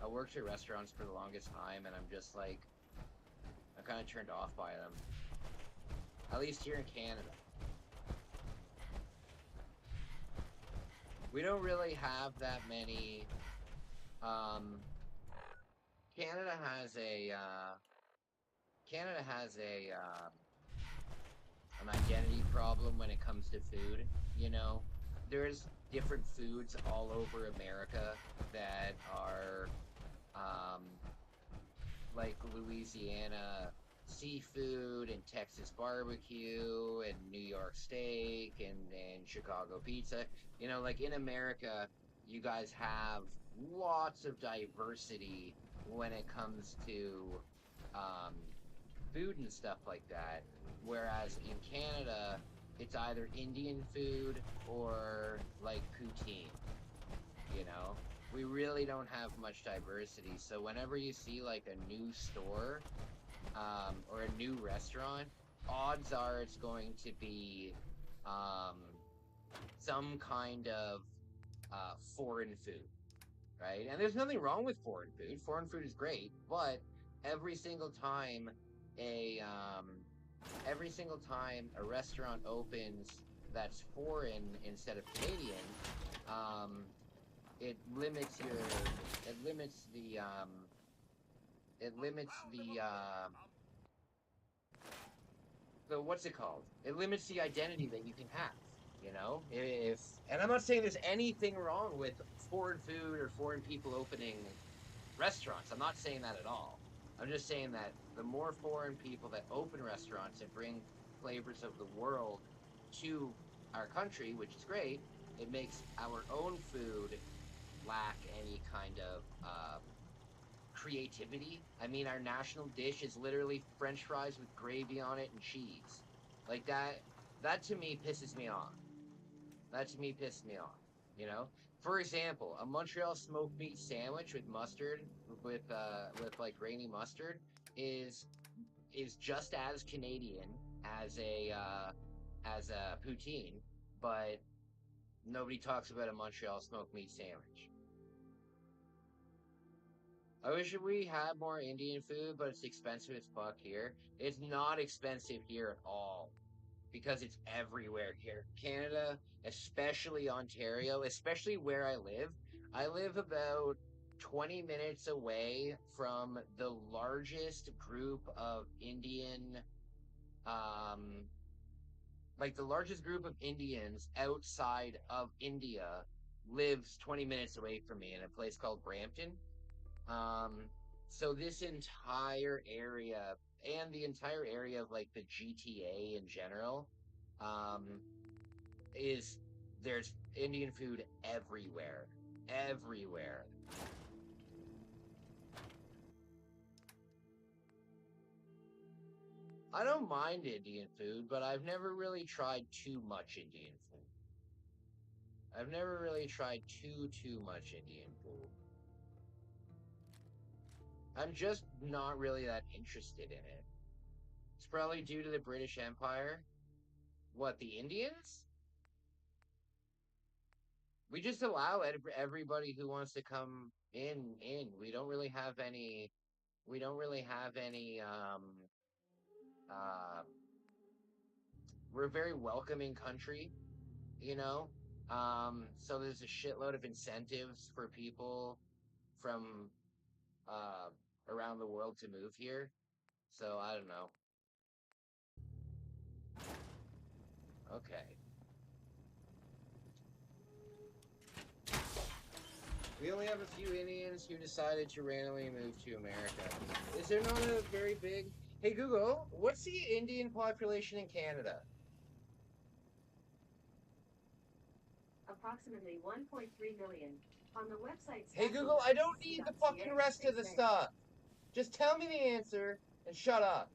I worked at restaurants for the longest time, and I'm just like, I'm kind of turned off by them. At least here in Canada. We don't really have that many. Canada has an identity problem when it comes to food. You know, there's different foods all over America that are like Louisiana seafood and Texas barbecue and New York steak and Chicago pizza. You know, like in America, you guys have lots of diversity when it comes to food and stuff like that. Whereas in Canada, it's either Indian food or like poutine. You know, we really don't have much diversity. So whenever you see like a new store or a new restaurant, odds are it's going to be some kind of foreign food, right? And there's nothing wrong with foreign food. Foreign food is great, but every single time a restaurant opens that's foreign instead of Canadian, it limits the what's it called? It limits the identity that you can have. You know, and I'm not saying there's anything wrong with foreign food or foreign people opening restaurants. I'm not saying that at all. I'm just saying that the more foreign people that open restaurants and bring flavors of the world to our country, which is great, it makes our own food lack any kind of creativity. I mean, our national dish is literally French fries with gravy on it and cheese. Like that to me pisses me off. You know? For example, a Montreal smoked meat sandwich with mustard, with like grainy mustard, is just as Canadian as a poutine, but nobody talks about a Montreal smoked meat sandwich. I wish we had more Indian food, but it's expensive as fuck here. It's not expensive here at all, because it's everywhere here. Canada, especially Ontario, especially where I live. I live about 20 minutes away from the largest group of Indian, like the largest group of Indians outside of India lives 20 minutes away from me in a place called Brampton. So this entire area and the entire area of like the GTA in general, there's Indian food everywhere. Everywhere. I don't mind Indian food, but I've never really tried too much Indian food. I've never really tried too much Indian food. I'm just not really that interested in it. It's probably due to the British Empire. What, the Indians? We just allow everybody who wants to come in. We don't really have any. We don't really have any. Uh, we're a very welcoming country, you know. So there's a shitload of incentives for people from uh, around the world to move here. So I don't know. Okay. We only have a few Indians who decided to randomly move to America. Is there not a very big... Hey Google, what's the Indian population in Canada? Approximately 1.3 million. On the website. Hey Google, I don't need the fucking rest of the stuff. Just tell me the answer and shut up.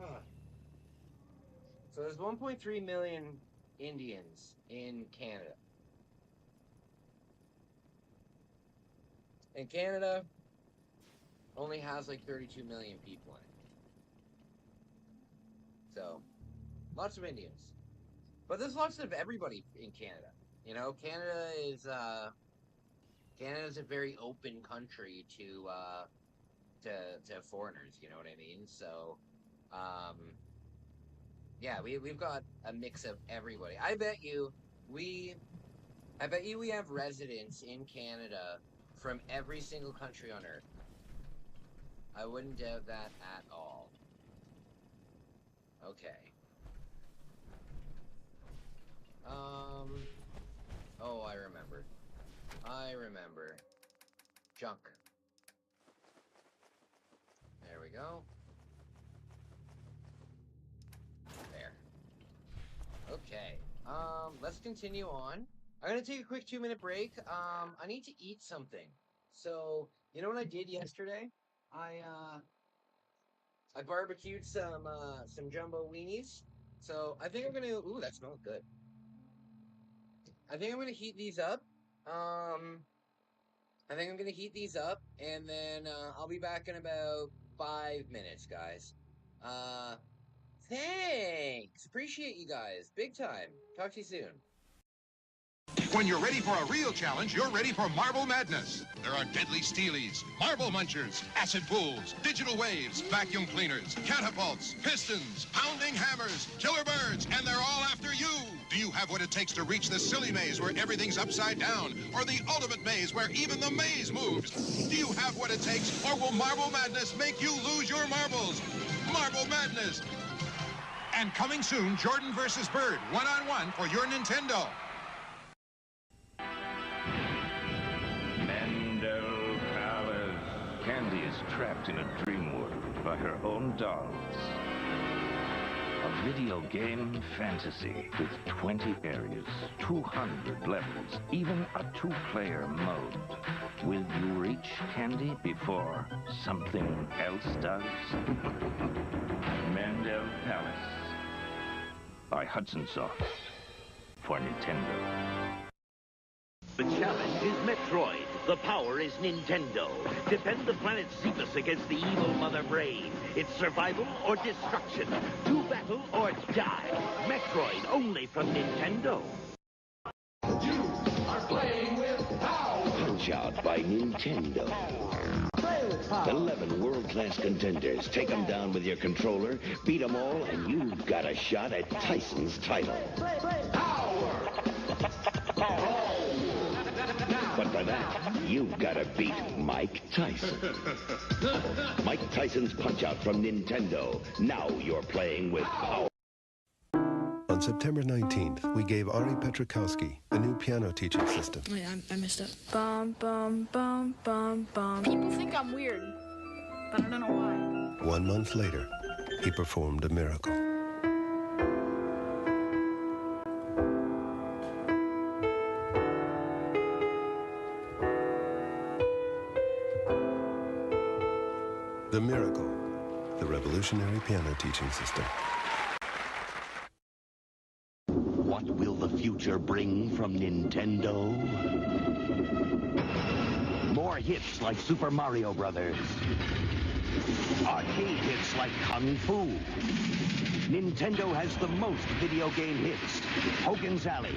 Ugh. So there's 1.3 million Indians in Canada. And Canada only has like 32 million people in it. So, lots of Indians. But there's lots of everybody in Canada. You know, Canada's a very open country to foreigners, you know what I mean? So, yeah, we've got a mix of everybody. I bet you we have residents in Canada from every single country on Earth. I wouldn't doubt that at all. Okay. Oh, I remember. Junk. There we go. There. Okay. Let's continue on. I'm gonna take a quick 2-minute break. I need to eat something. So, you know what I did yesterday? I barbecued some jumbo weenies. So I think I'm gonna. Ooh, that smells good. I think I'm gonna heat these up. And then I'll be back in about 5 minutes, guys. Thanks. Appreciate you guys, big time. Talk to you soon. When you're ready for a real challenge, you're ready for Marble Madness. There are deadly steelies, marble munchers, acid pools, digital waves, vacuum cleaners, catapults, pistons, pounding hammers, killer birds, and they're all after you. Do you have what it takes to reach the silly maze where everything's upside down, or the ultimate maze where even the maze moves? Do you have what it takes, or will Marble Madness make you lose your marbles? Marble Madness. And coming soon, Jordan versus Bird, one-on-one for your Nintendo. Candy is trapped in a dream world by her own dolls. A video game fantasy with 20 areas, 200 levels, even a 2-player mode. Will you reach Candy before something else does? Mandel Palace by Hudson Soft for Nintendo. The challenge is Metroid. The power is Nintendo. Defend the planet Cephas against the evil Mother Brain. It's survival or destruction. Do battle or die. Metroid only from Nintendo. You are playing with power. Punch-Out by Nintendo. Play with power. 11 world-class contenders. Take them down with your controller, beat them all, and you've got a shot at Tyson's title. Play. Power. But for that, you've got to beat Mike Tyson. Mike Tyson's Punch-Out from Nintendo. Now you're playing with power. On September 19th, we gave Ari Petrakowski a new piano teaching system. Oh yeah, I messed up. Bum, bum, bum, bum, bum. People think I'm weird, but I don't know why. 1 month later, he performed a miracle. The Miracle, the revolutionary piano teaching system. What will the future bring from Nintendo? More hits like Super Mario Brothers. Arcade hits like Kung Fu. Nintendo has the most video game hits. Hogan's Alley,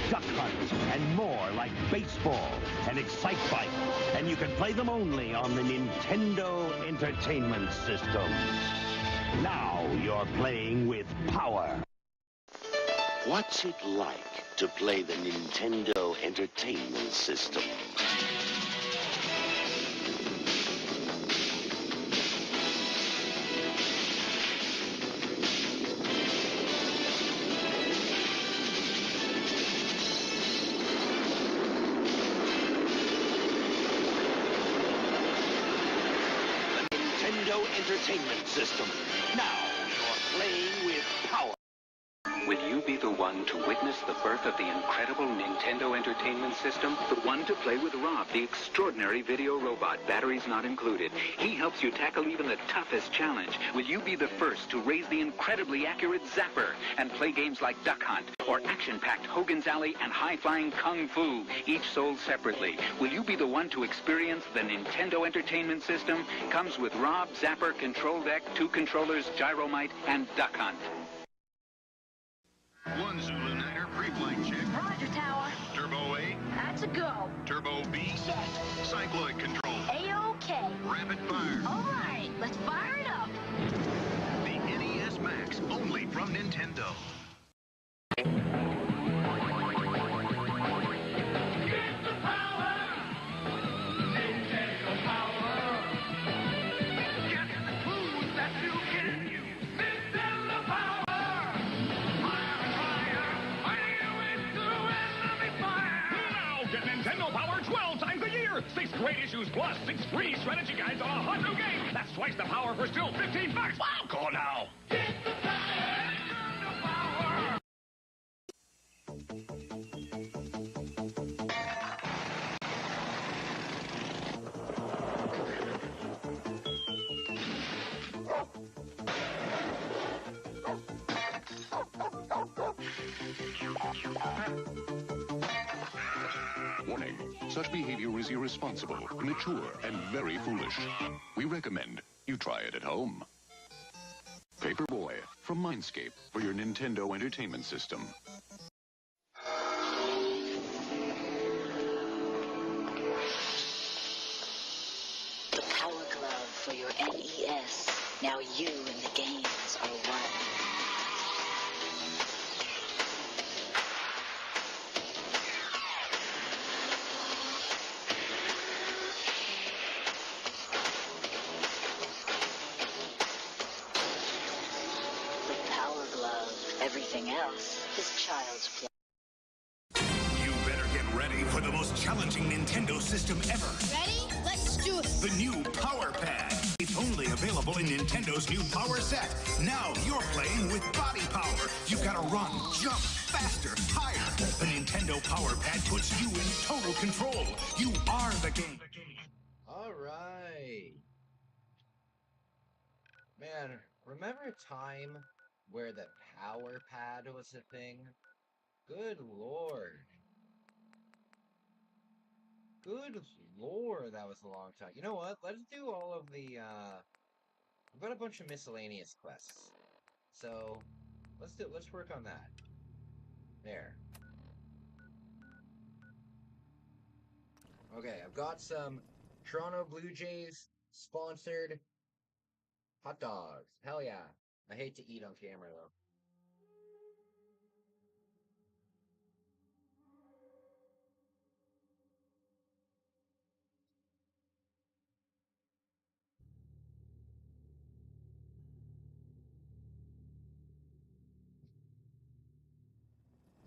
Duck Hunt, and more like baseball and Excite Bike. And you can play them only on the Nintendo Entertainment System. Now you're playing with power. What's it like to play the Nintendo Entertainment System? Entertainment System. Now you're playing with power. With you be the one to witness the birth of the incredible Nintendo Entertainment System? The one to play with Rob, the extraordinary video robot, batteries not included. He helps you tackle even the toughest challenge. Will you be the first to raise the incredibly accurate Zapper and play games like Duck Hunt or action-packed Hogan's Alley and high-flying Kung Fu, each sold separately? Will you be the one to experience the Nintendo Entertainment System? Comes with Rob, Zapper, Control Deck, 2 controllers, Gyromite, and Duck Hunt. 1 Zulu Niner pre-flight check. Roger, Tower. Turbo A. That's a go. Turbo B. Set. Cycloid control. A-OK. Rapid fire. All right, let's fire it up. The NES Max, only from Nintendo. Nintendo Power 12 times a year. 6 great issues plus 6 free strategy guides on a hot new game. That's twice the power for still $15. Wow, call now. Warning, such behavior is irresponsible, immature, and very foolish. We recommend you try it at home. Paperboy from Mindscape for your Nintendo Entertainment System. The Power Glove for your NES. Now you and the games are one. Everything else is child's play. You better get ready for the most challenging Nintendo system ever. Ready? Let's do it. The new Power Pad. It's only available in Nintendo's new Power Set. Now you're playing with body power. You've got to run, jump, faster, higher. The Nintendo Power Pad puts you in total control. You are the game. All right. Man, remember a time where the Power Pad was a thing? Good lord. Good lord, that was a long time. You know what? Let's do all of the, I've got a bunch of miscellaneous quests. So, let's work on that. There. Okay, I've got some Toronto Blue Jays sponsored hot dogs. Hell yeah. I hate to eat on camera, though.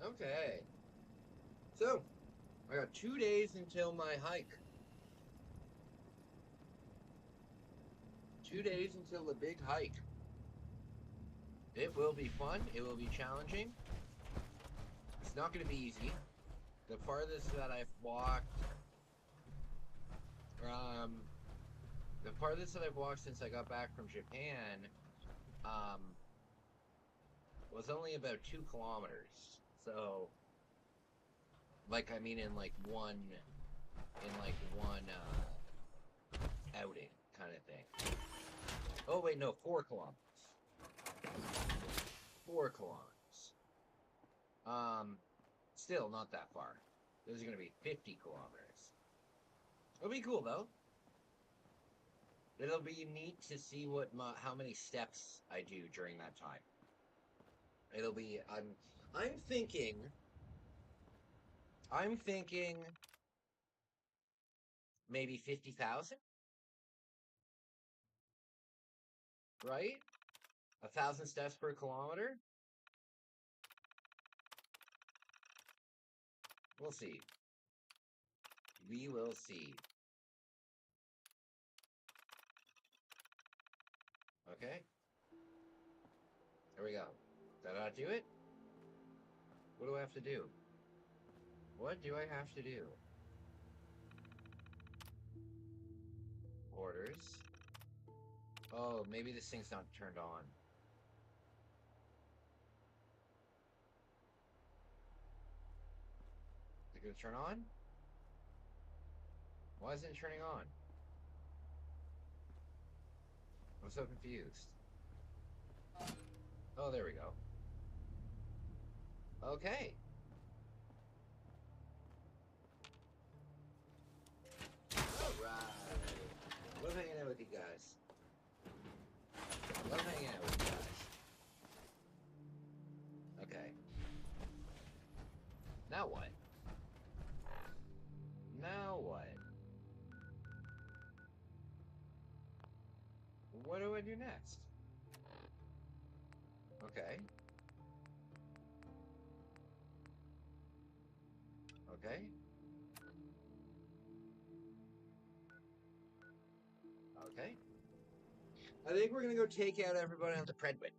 Okay. So, I got 2 days until my hike. 2 days until the big hike. It will be fun. It will be challenging. It's not going to be easy. The farthest that I've walked, since I got back from Japan, was only about 2 kilometers. So, like, I mean, in one outing kind of thing. Oh wait, no, 4 kilometers. 4 kilometers. Still not that far. Those are gonna be 50 kilometers. It'll be cool though. It'll be neat to see how many steps I do during that time. It'll be, I'm thinking maybe 50,000? Right? 1,000 steps per kilometer? We'll see. We will see. Okay. There we go. Did I not do it? What do I have to do? What do I have to do? Orders. Oh, maybe this thing's not turned on. Is it gonna turn on? Why isn't it turning on? I'm so confused. Oh, there we go. Okay. Alright. Love hanging out with you guys. Love hanging out with you guys. Okay. Now what? Now what? What do I do next? Okay. Okay. Okay. I think we're gonna go take out everybody on the Predwin.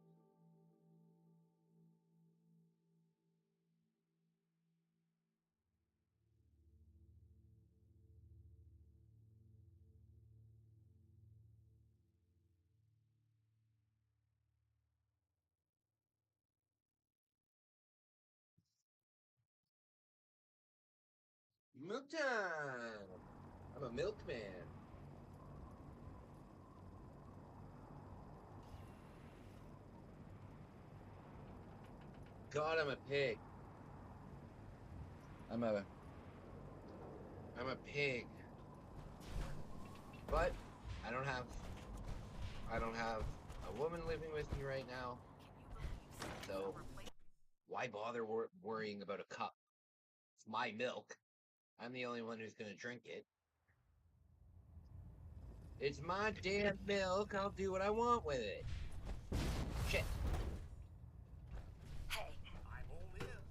Milk time! I'm a milkman. God, I'm a pig. I'm a pig. But I don't have a woman living with me right now. So why bother worrying about a cup? It's my milk. I'm the only one who's gonna drink it. It's my damn milk. I'll do what I want with it. Shit. Hey. I'm all ears.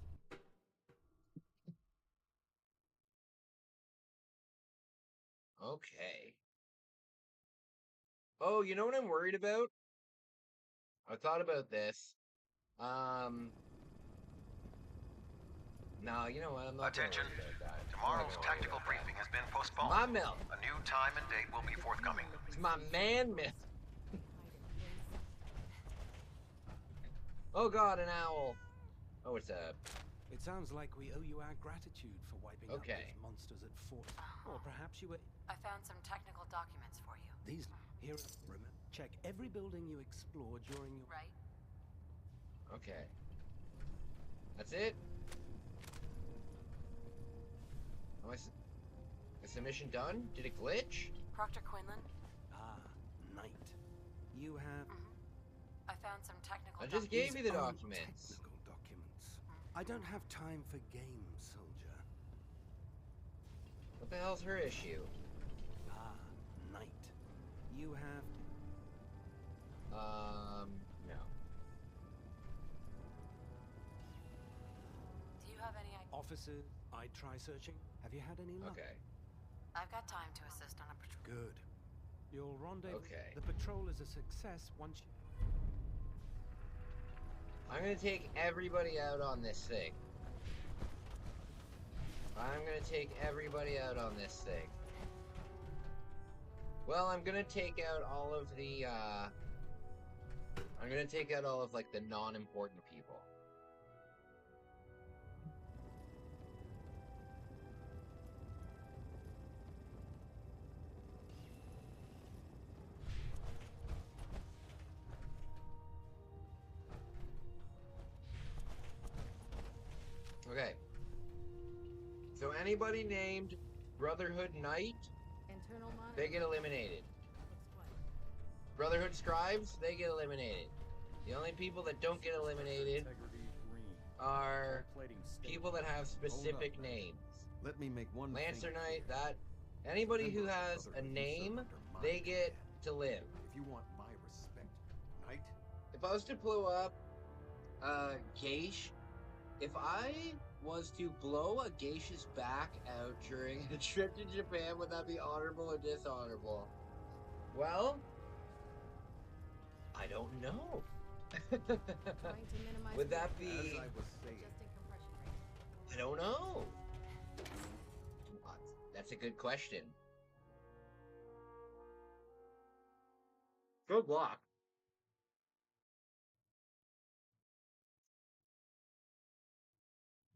Okay. Oh, you know what I'm worried about? I thought about this. No, you know what? I'm not Attention. gonna worry about that. Tomorrow's tactical briefing has been postponed. My milk. A new time and date will be forthcoming. It's my man milk. Oh God, an owl. Oh, it's a... It sounds like we owe you our gratitude for wiping out those monsters at Fort. Or perhaps you were... I found some technical documents for you. These... Here, remember, check every building you explore during your... Right. Okay. That's it? Oh, is the mission done? Did it glitch? Proctor Quinlan? Ah, Knight. You have... I found some technical I just gave you the These aren't documents. Technical documents. I don't have time for games, soldier. What the hell's her issue? Ah, Knight. You have... No. Do you have any idea? Officers, I'd try searching. Have you had any luck? Okay. I've got time to assist on a patrol. Good. You'll rendezvous. Okay. The patrol is a success once you... I'm gonna take everybody out on this thing. I'm gonna take everybody out on this thing. Well, I'm gonna take out all of the, I'm gonna take out all of, like, the non-important people. Okay. So anybody named Brotherhood Knight, Internal monitor. they get eliminated. Brotherhood Scribes, they get eliminated. The only people that don't get eliminated are people that have specific names. Let me make one Lancer Knight, that anybody who has a name, they get to live. If you want my respect, Knight. If I was to blow up Geish, if I was to blow a Geish's back out during a trip to Japan, would that be honorable or dishonorable? Well, I don't know. Would that be... As I was saying, I don't know. That's a good question. Good luck.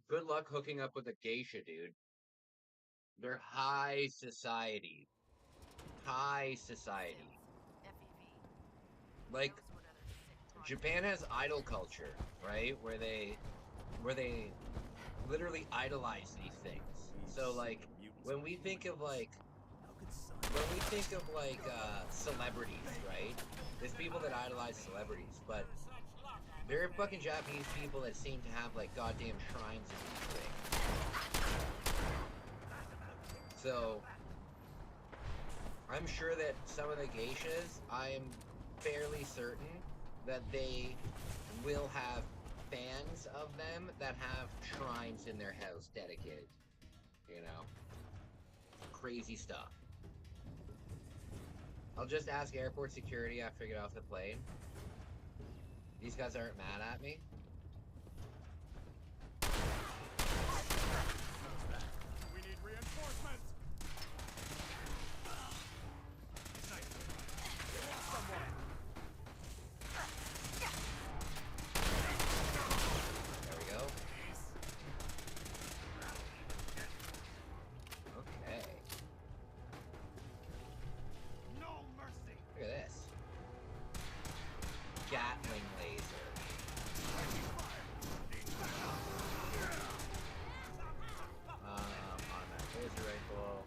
Good luck hooking up with a geisha, dude. They're high society. High society. Like, Japan has idol culture, right? Where they literally idolize these things. So like, when we think of celebrities, right? There's people that idolize celebrities, but there are fucking Japanese people that seem to have like goddamn shrines in these things. So I'm sure that some of the geishas, I am fairly certain that they will have fans of them that have shrines in their house dedicated. You know? Crazy stuff. I'll just ask airport security after I get off the plane. These guys aren't mad at me. We need reinforcements. There we go. Okay. No mercy. Look at this. Gatling laser. Automatic laser rifle.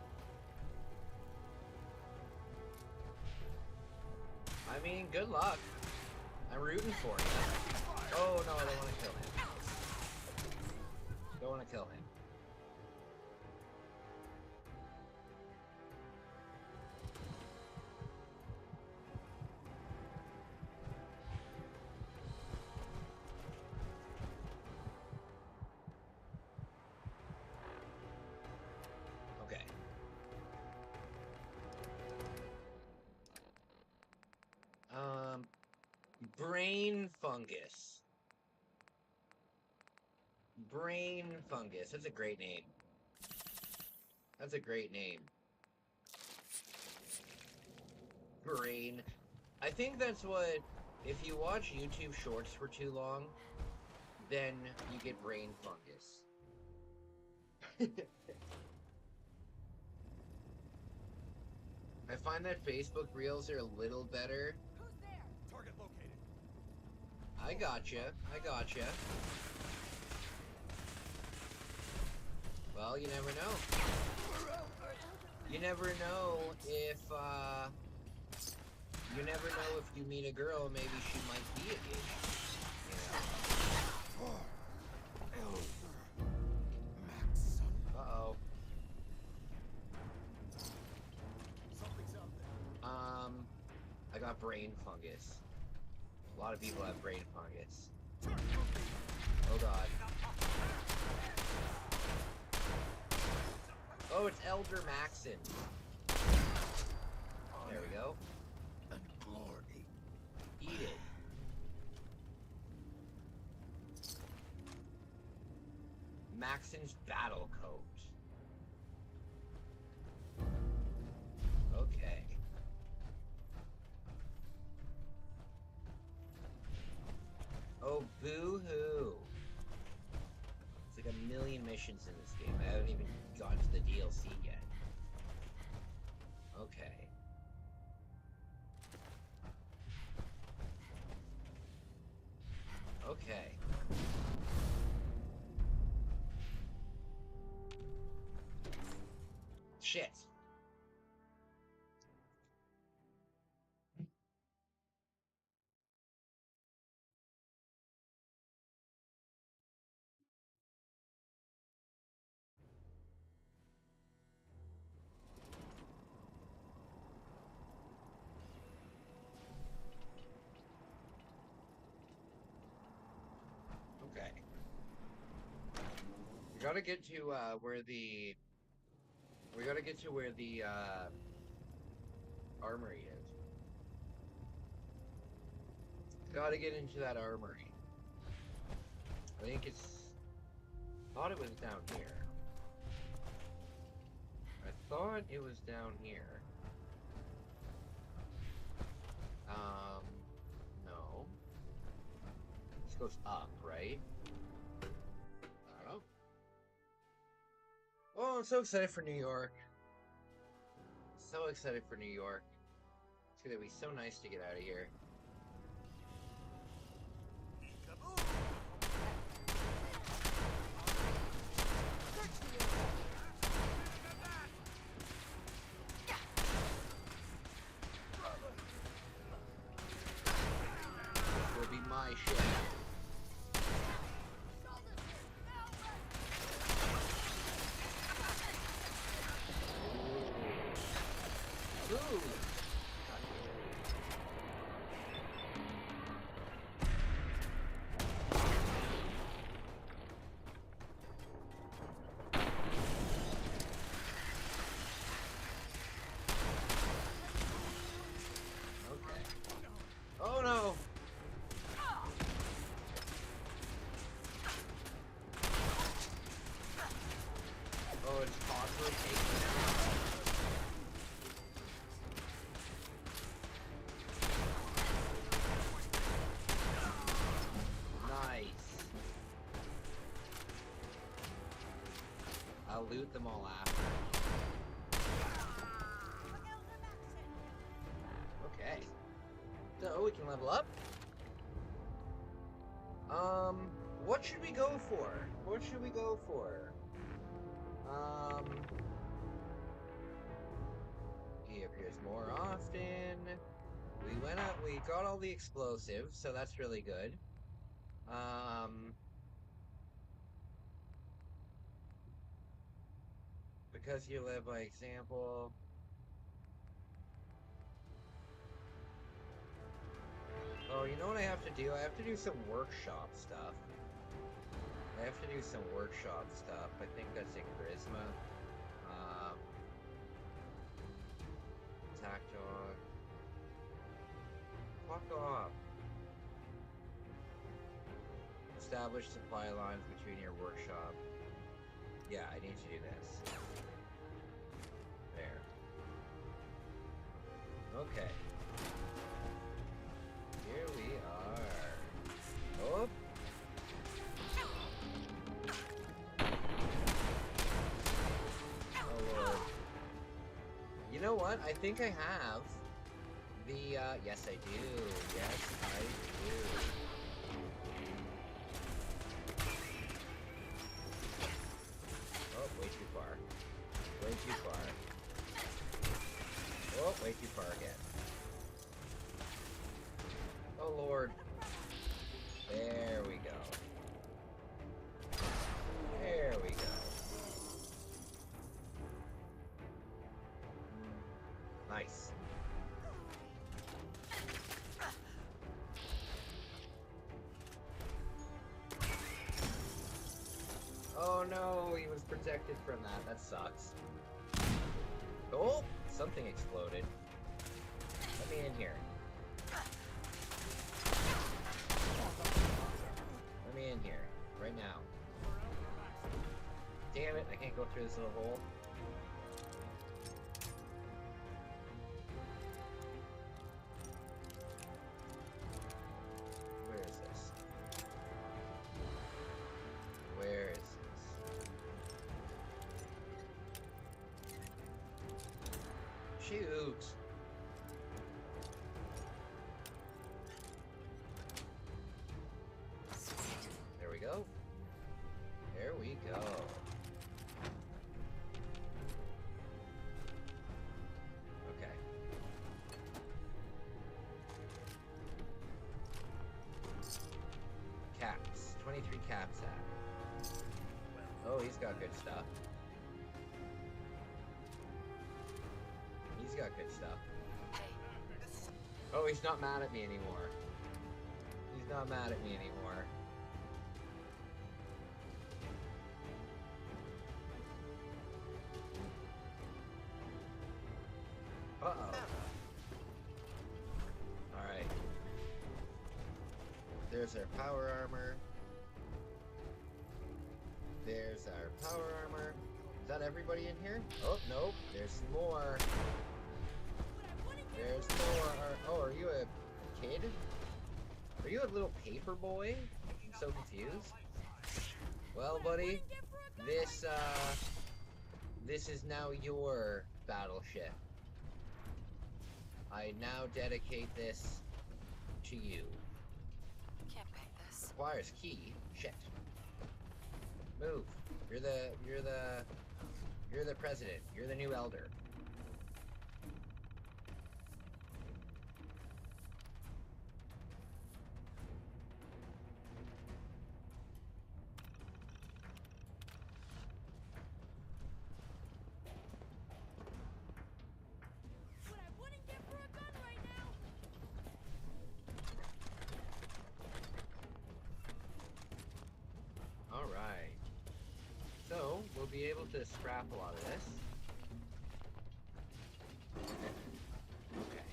I mean, good luck. I'm rooting for you. Oh no, I don't want to kill him. Don't want to kill him. Okay. Brain fungus. Brain fungus. That's a great name. That's a great name. Brain. I think that's what, if you watch YouTube shorts for too long, then you get brain fungus. I find that Facebook Reels are a little better. Who's there? Target located. I gotcha. I gotcha. Well, you never know. You never know if, you never know if you meet a girl, maybe she might be a geisha. You know? Uh-oh. I got brain fungus. A lot of people have brain fungus. Oh god. Oh, it's Elder Maxon. There we go. And glory. Eat it. Maxon's battle coat. Okay. Oh, boo-hoo. It's like a million missions in this game. I haven't even gotten to the DLC yet. Okay. Okay. Shit. Okay. We gotta get to where the armory is. Gotta get into that armory. I think it's thought it was down here. I thought it was down here. No. This goes up, right? I don't know. Oh, I'm so excited for New York. So excited for New York. It's gonna be so nice to get out of here. This will be my shit. Ooh. Okay. Oh no! Oh, it's possibly taking it out. Nice. I'll loot them all after. Okay. So we can level up. What should we go for? What should we go for? He appears more often. We went out, we got all the explosives, so that's really good. Because you live by example. Oh, you know what I have to do? I have to do some workshop stuff. I have to do some workshop stuff. I think that's in Charisma. Attack dog. Fuck off. Establish supply lines between your workshop. Yeah, I need to do this. There. Okay. Here we are. Oh! Oh Lord. You know what? I think I have the, yes I do. Yes, I do. Oh, way too far. Way too far. Oh, way too far again. Oh Lord. There we go. There we go. Nice. Oh no, he was protected from that. That sucks. Oh, something exploded. Let me in here. Let me in here. Right now. Damn it, I can't go through this little hole. Where is this? Where is this? Shoot! There we go. There we go. Okay. Caps. 23 caps at. Oh, he's got good stuff. He's got good stuff. Oh, he's not mad at me anymore. He's not mad at me anymore. Uh-oh. Alright. There's our power armor. There's our power armor. Is that everybody in here? Oh, nope. There's more. There's more. Oh, are you a kid? Are you a little paper boy? I'm so confused. Well, buddy, this is now your battleship. I now dedicate this to you. Can't pay this. Requires key. Shit. Move. You're the president. You're the new elder. Alright. So, we'll be able to scrap a lot of this. Okay.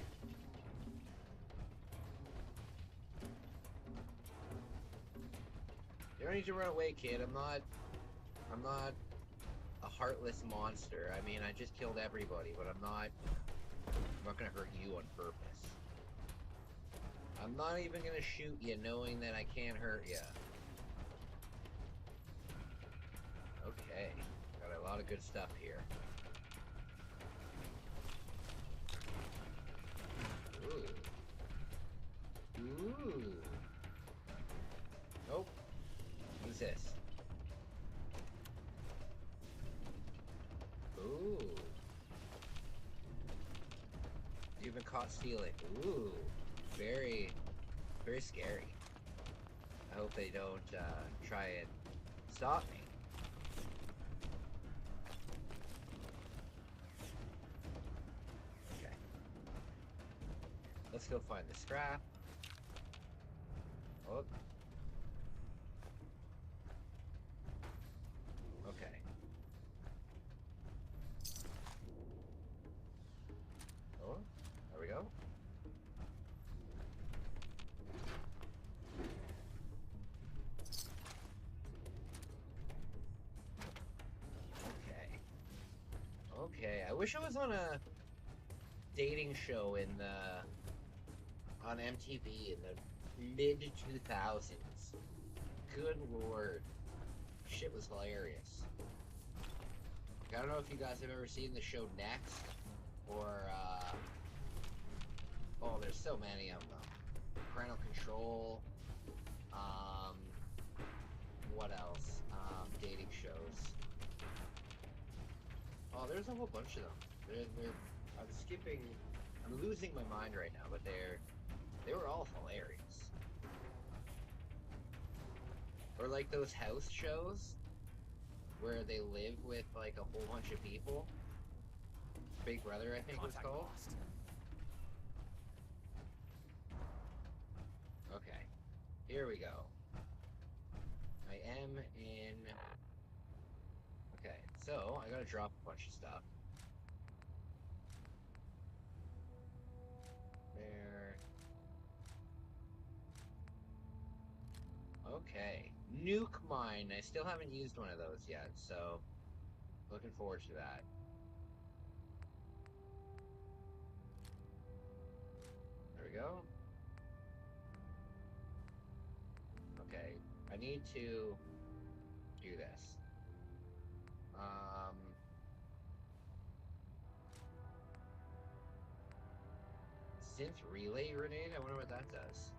You don't need to run away, kid. I'm not a heartless monster. I mean, I just killed everybody, but I'm not gonna hurt you on purpose. I'm not even gonna shoot you knowing that I can't hurt you. Okay, got a lot of good stuff here. Ooh. Ooh. Nope. What's this? Ooh. You've been caught stealing. Ooh. Very, very scary. I hope they don't try and stop me. Okay. Let's go find the scrap. Oh. Okay. Oh, there we go. Okay, I wish I was on a dating show on MTV in the mid-2000s. Good lord. Shit was hilarious. I don't know if you guys have ever seen the show Next, or, oh, there's so many of them. Parental Control, what else? Dating shows. Oh, there's a whole bunch of them. I'm losing my mind right now, but they were all hilarious. Or like those house shows where they live with like a whole bunch of people. Big Brother, I think it was called. Okay, here we go. I am in... Okay, so I gotta drop a bunch of stuff. There. Okay, nuke mine. I still haven't used one of those yet, so looking forward to that. There we go. Okay, I need to do this. Synth relay grenade? I wonder what that does.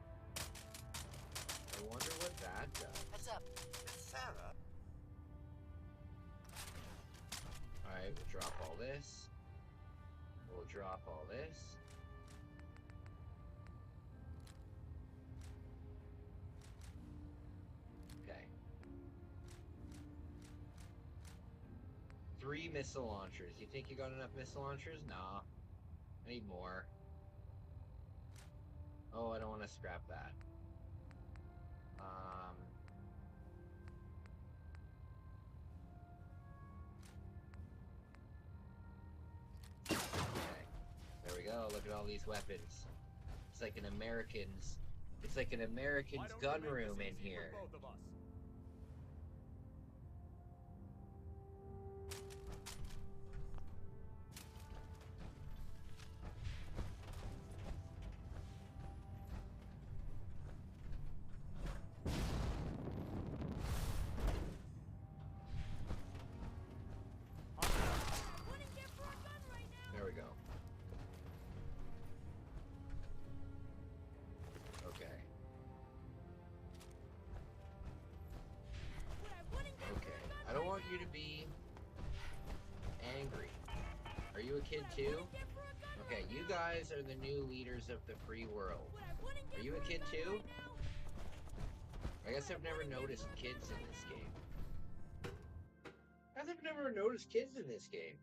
I wonder what that does. Heads up. Sarah? Alright, we'll drop all this. We'll drop all this. Okay. 3 missile launchers. You think you got enough missile launchers? Nah. I need more. Oh, I don't want to scrap that. Okay. There we go. Look at all these weapons. It's like an American's gun room in here. you to be angry. Are you a kid too? Okay, you guys are the new leaders of the free world. Are you a kid too? I guess I've never noticed kids in this game. I've never noticed kids in this game.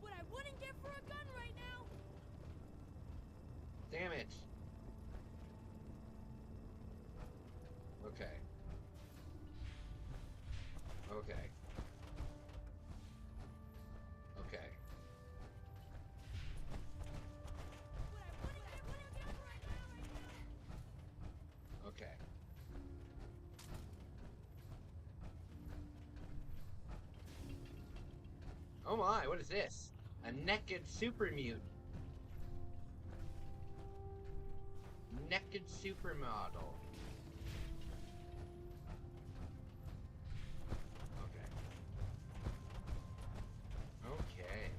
What I wouldn't give for a gun right now. Damn it. Okay. Okay. Okay. Okay. Oh my, what is this? A naked super mutant. Naked supermodel. Okay. Okay.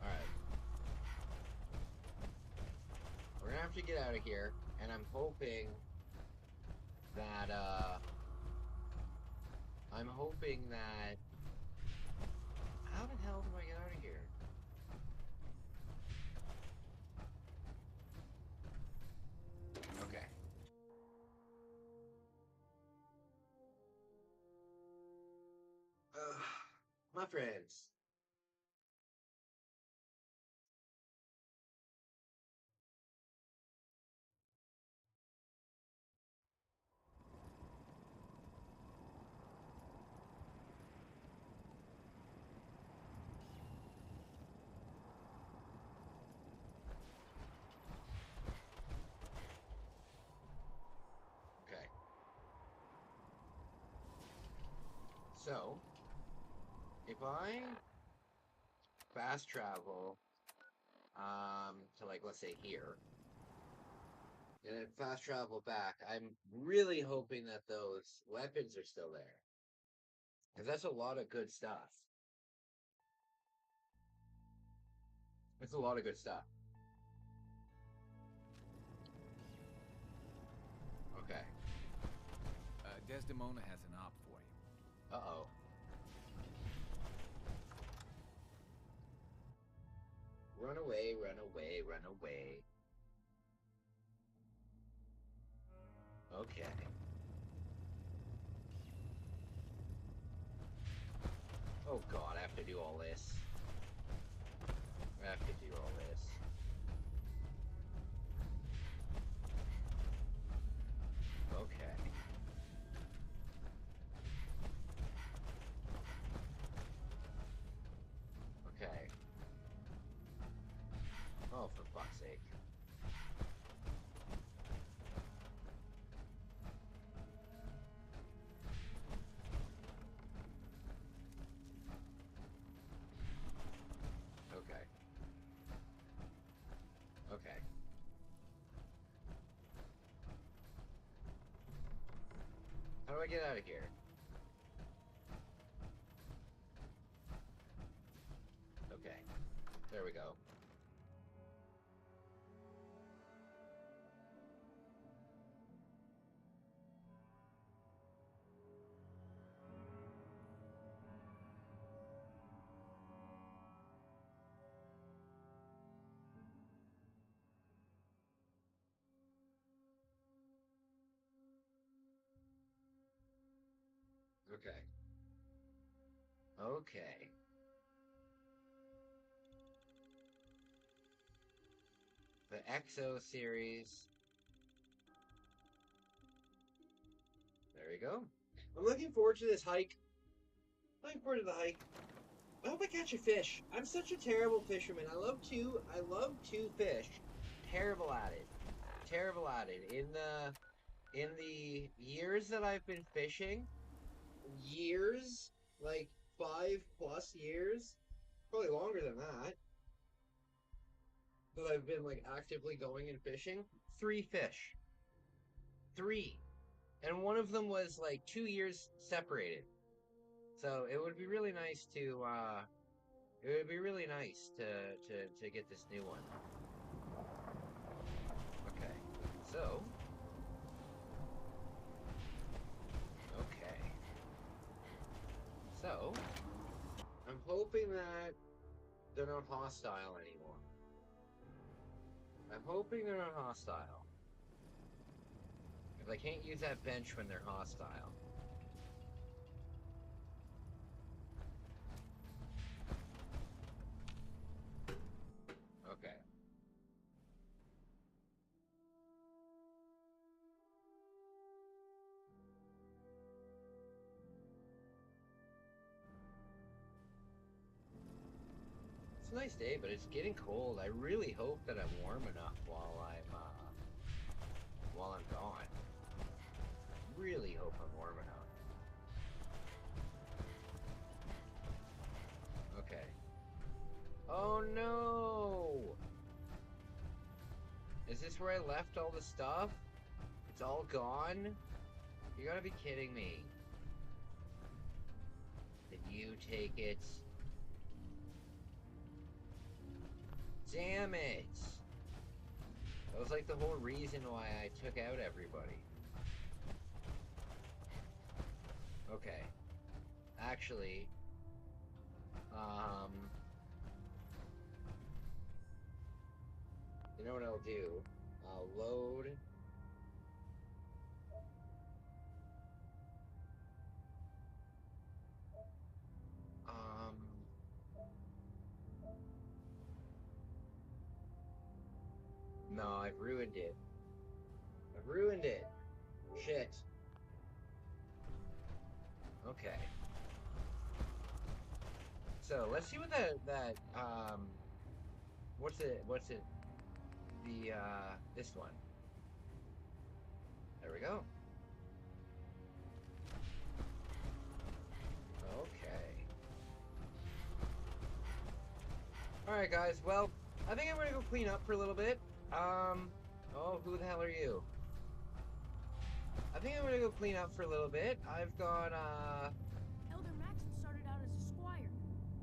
Alright. We're gonna have to get out of here, and I'm hoping that, how the hell do I get out of here? Okay. My friends. Okay. So, if I fast travel, to like, let's say here, and then fast travel back, I'm really hoping that those weapons are still there. Because that's a lot of good stuff. It's a lot of good stuff. Okay. Desdemona has an op for you. Uh-oh. Run away, run away, run away. Okay. Oh god, I have to do all this. I have to do all this. Okay. Okay. Oh, for fuck's sake. Okay. Okay. How do I get out of here? Okay. There we go. Okay. Okay. The XO series. There we go. I'm looking forward to this hike. Looking forward to the hike. I hope I catch a fish. I'm such a terrible fisherman. I love to fish. Terrible at it. Terrible at it. In the years that I've been fishing, like 5+ years, probably longer than that I've been like actively going and fishing, 3 fish. 3. And one of them was like 2 years separated. So it would be really nice to get this new one. Okay. So I'm hoping that they're not hostile anymore. I'm hoping they're not hostile. If I can't use that bench when they're hostile. Okay. It's a nice day, but it's getting cold. I really hope that I'm warm enough while I'm gone. Really hope I'm warm enough. Okay. Oh no! Is this where I left all the stuff? It's all gone? You gotta be kidding me. Did you take it? Damn it! That was like the whole reason why I took out everybody. Okay. Actually, you know what I'll do? I'll load. No, I've ruined it. I've ruined it. Shit. Okay. So let's see what what's it? This one. There we go. Okay. Alright guys, well, I think I'm gonna go clean up for a little bit. Oh, who the hell are you? I think I'm gonna go clean up for a little bit. I've got, Elder Maxon started out as a squire.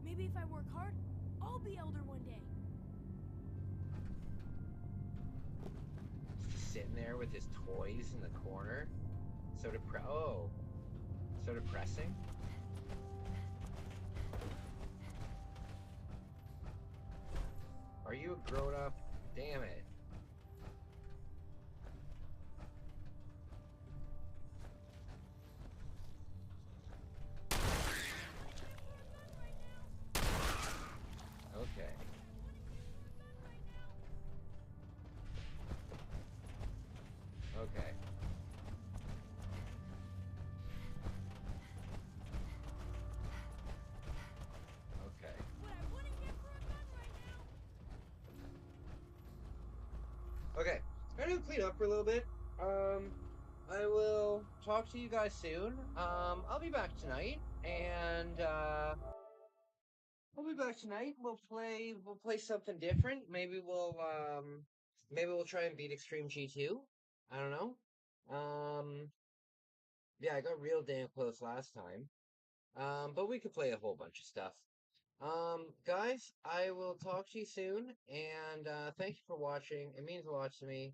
Maybe if I work hard, I'll be elder one day. Just sitting there with his toys in the corner. So depressing. Are you a grown-up? Damn it. Okay. Okay. Okay. Okay. I'm gonna clean up for a little bit. I will talk to you guys soon. I'll be back tonight, and I'll be back tonight. We'll play something different. Maybe we'll try and beat Extreme G2. I don't know. Yeah, I got real damn close last time. But we could play a whole bunch of stuff. Guys, I will talk to you soon, and thank you for watching. It means a lot to me.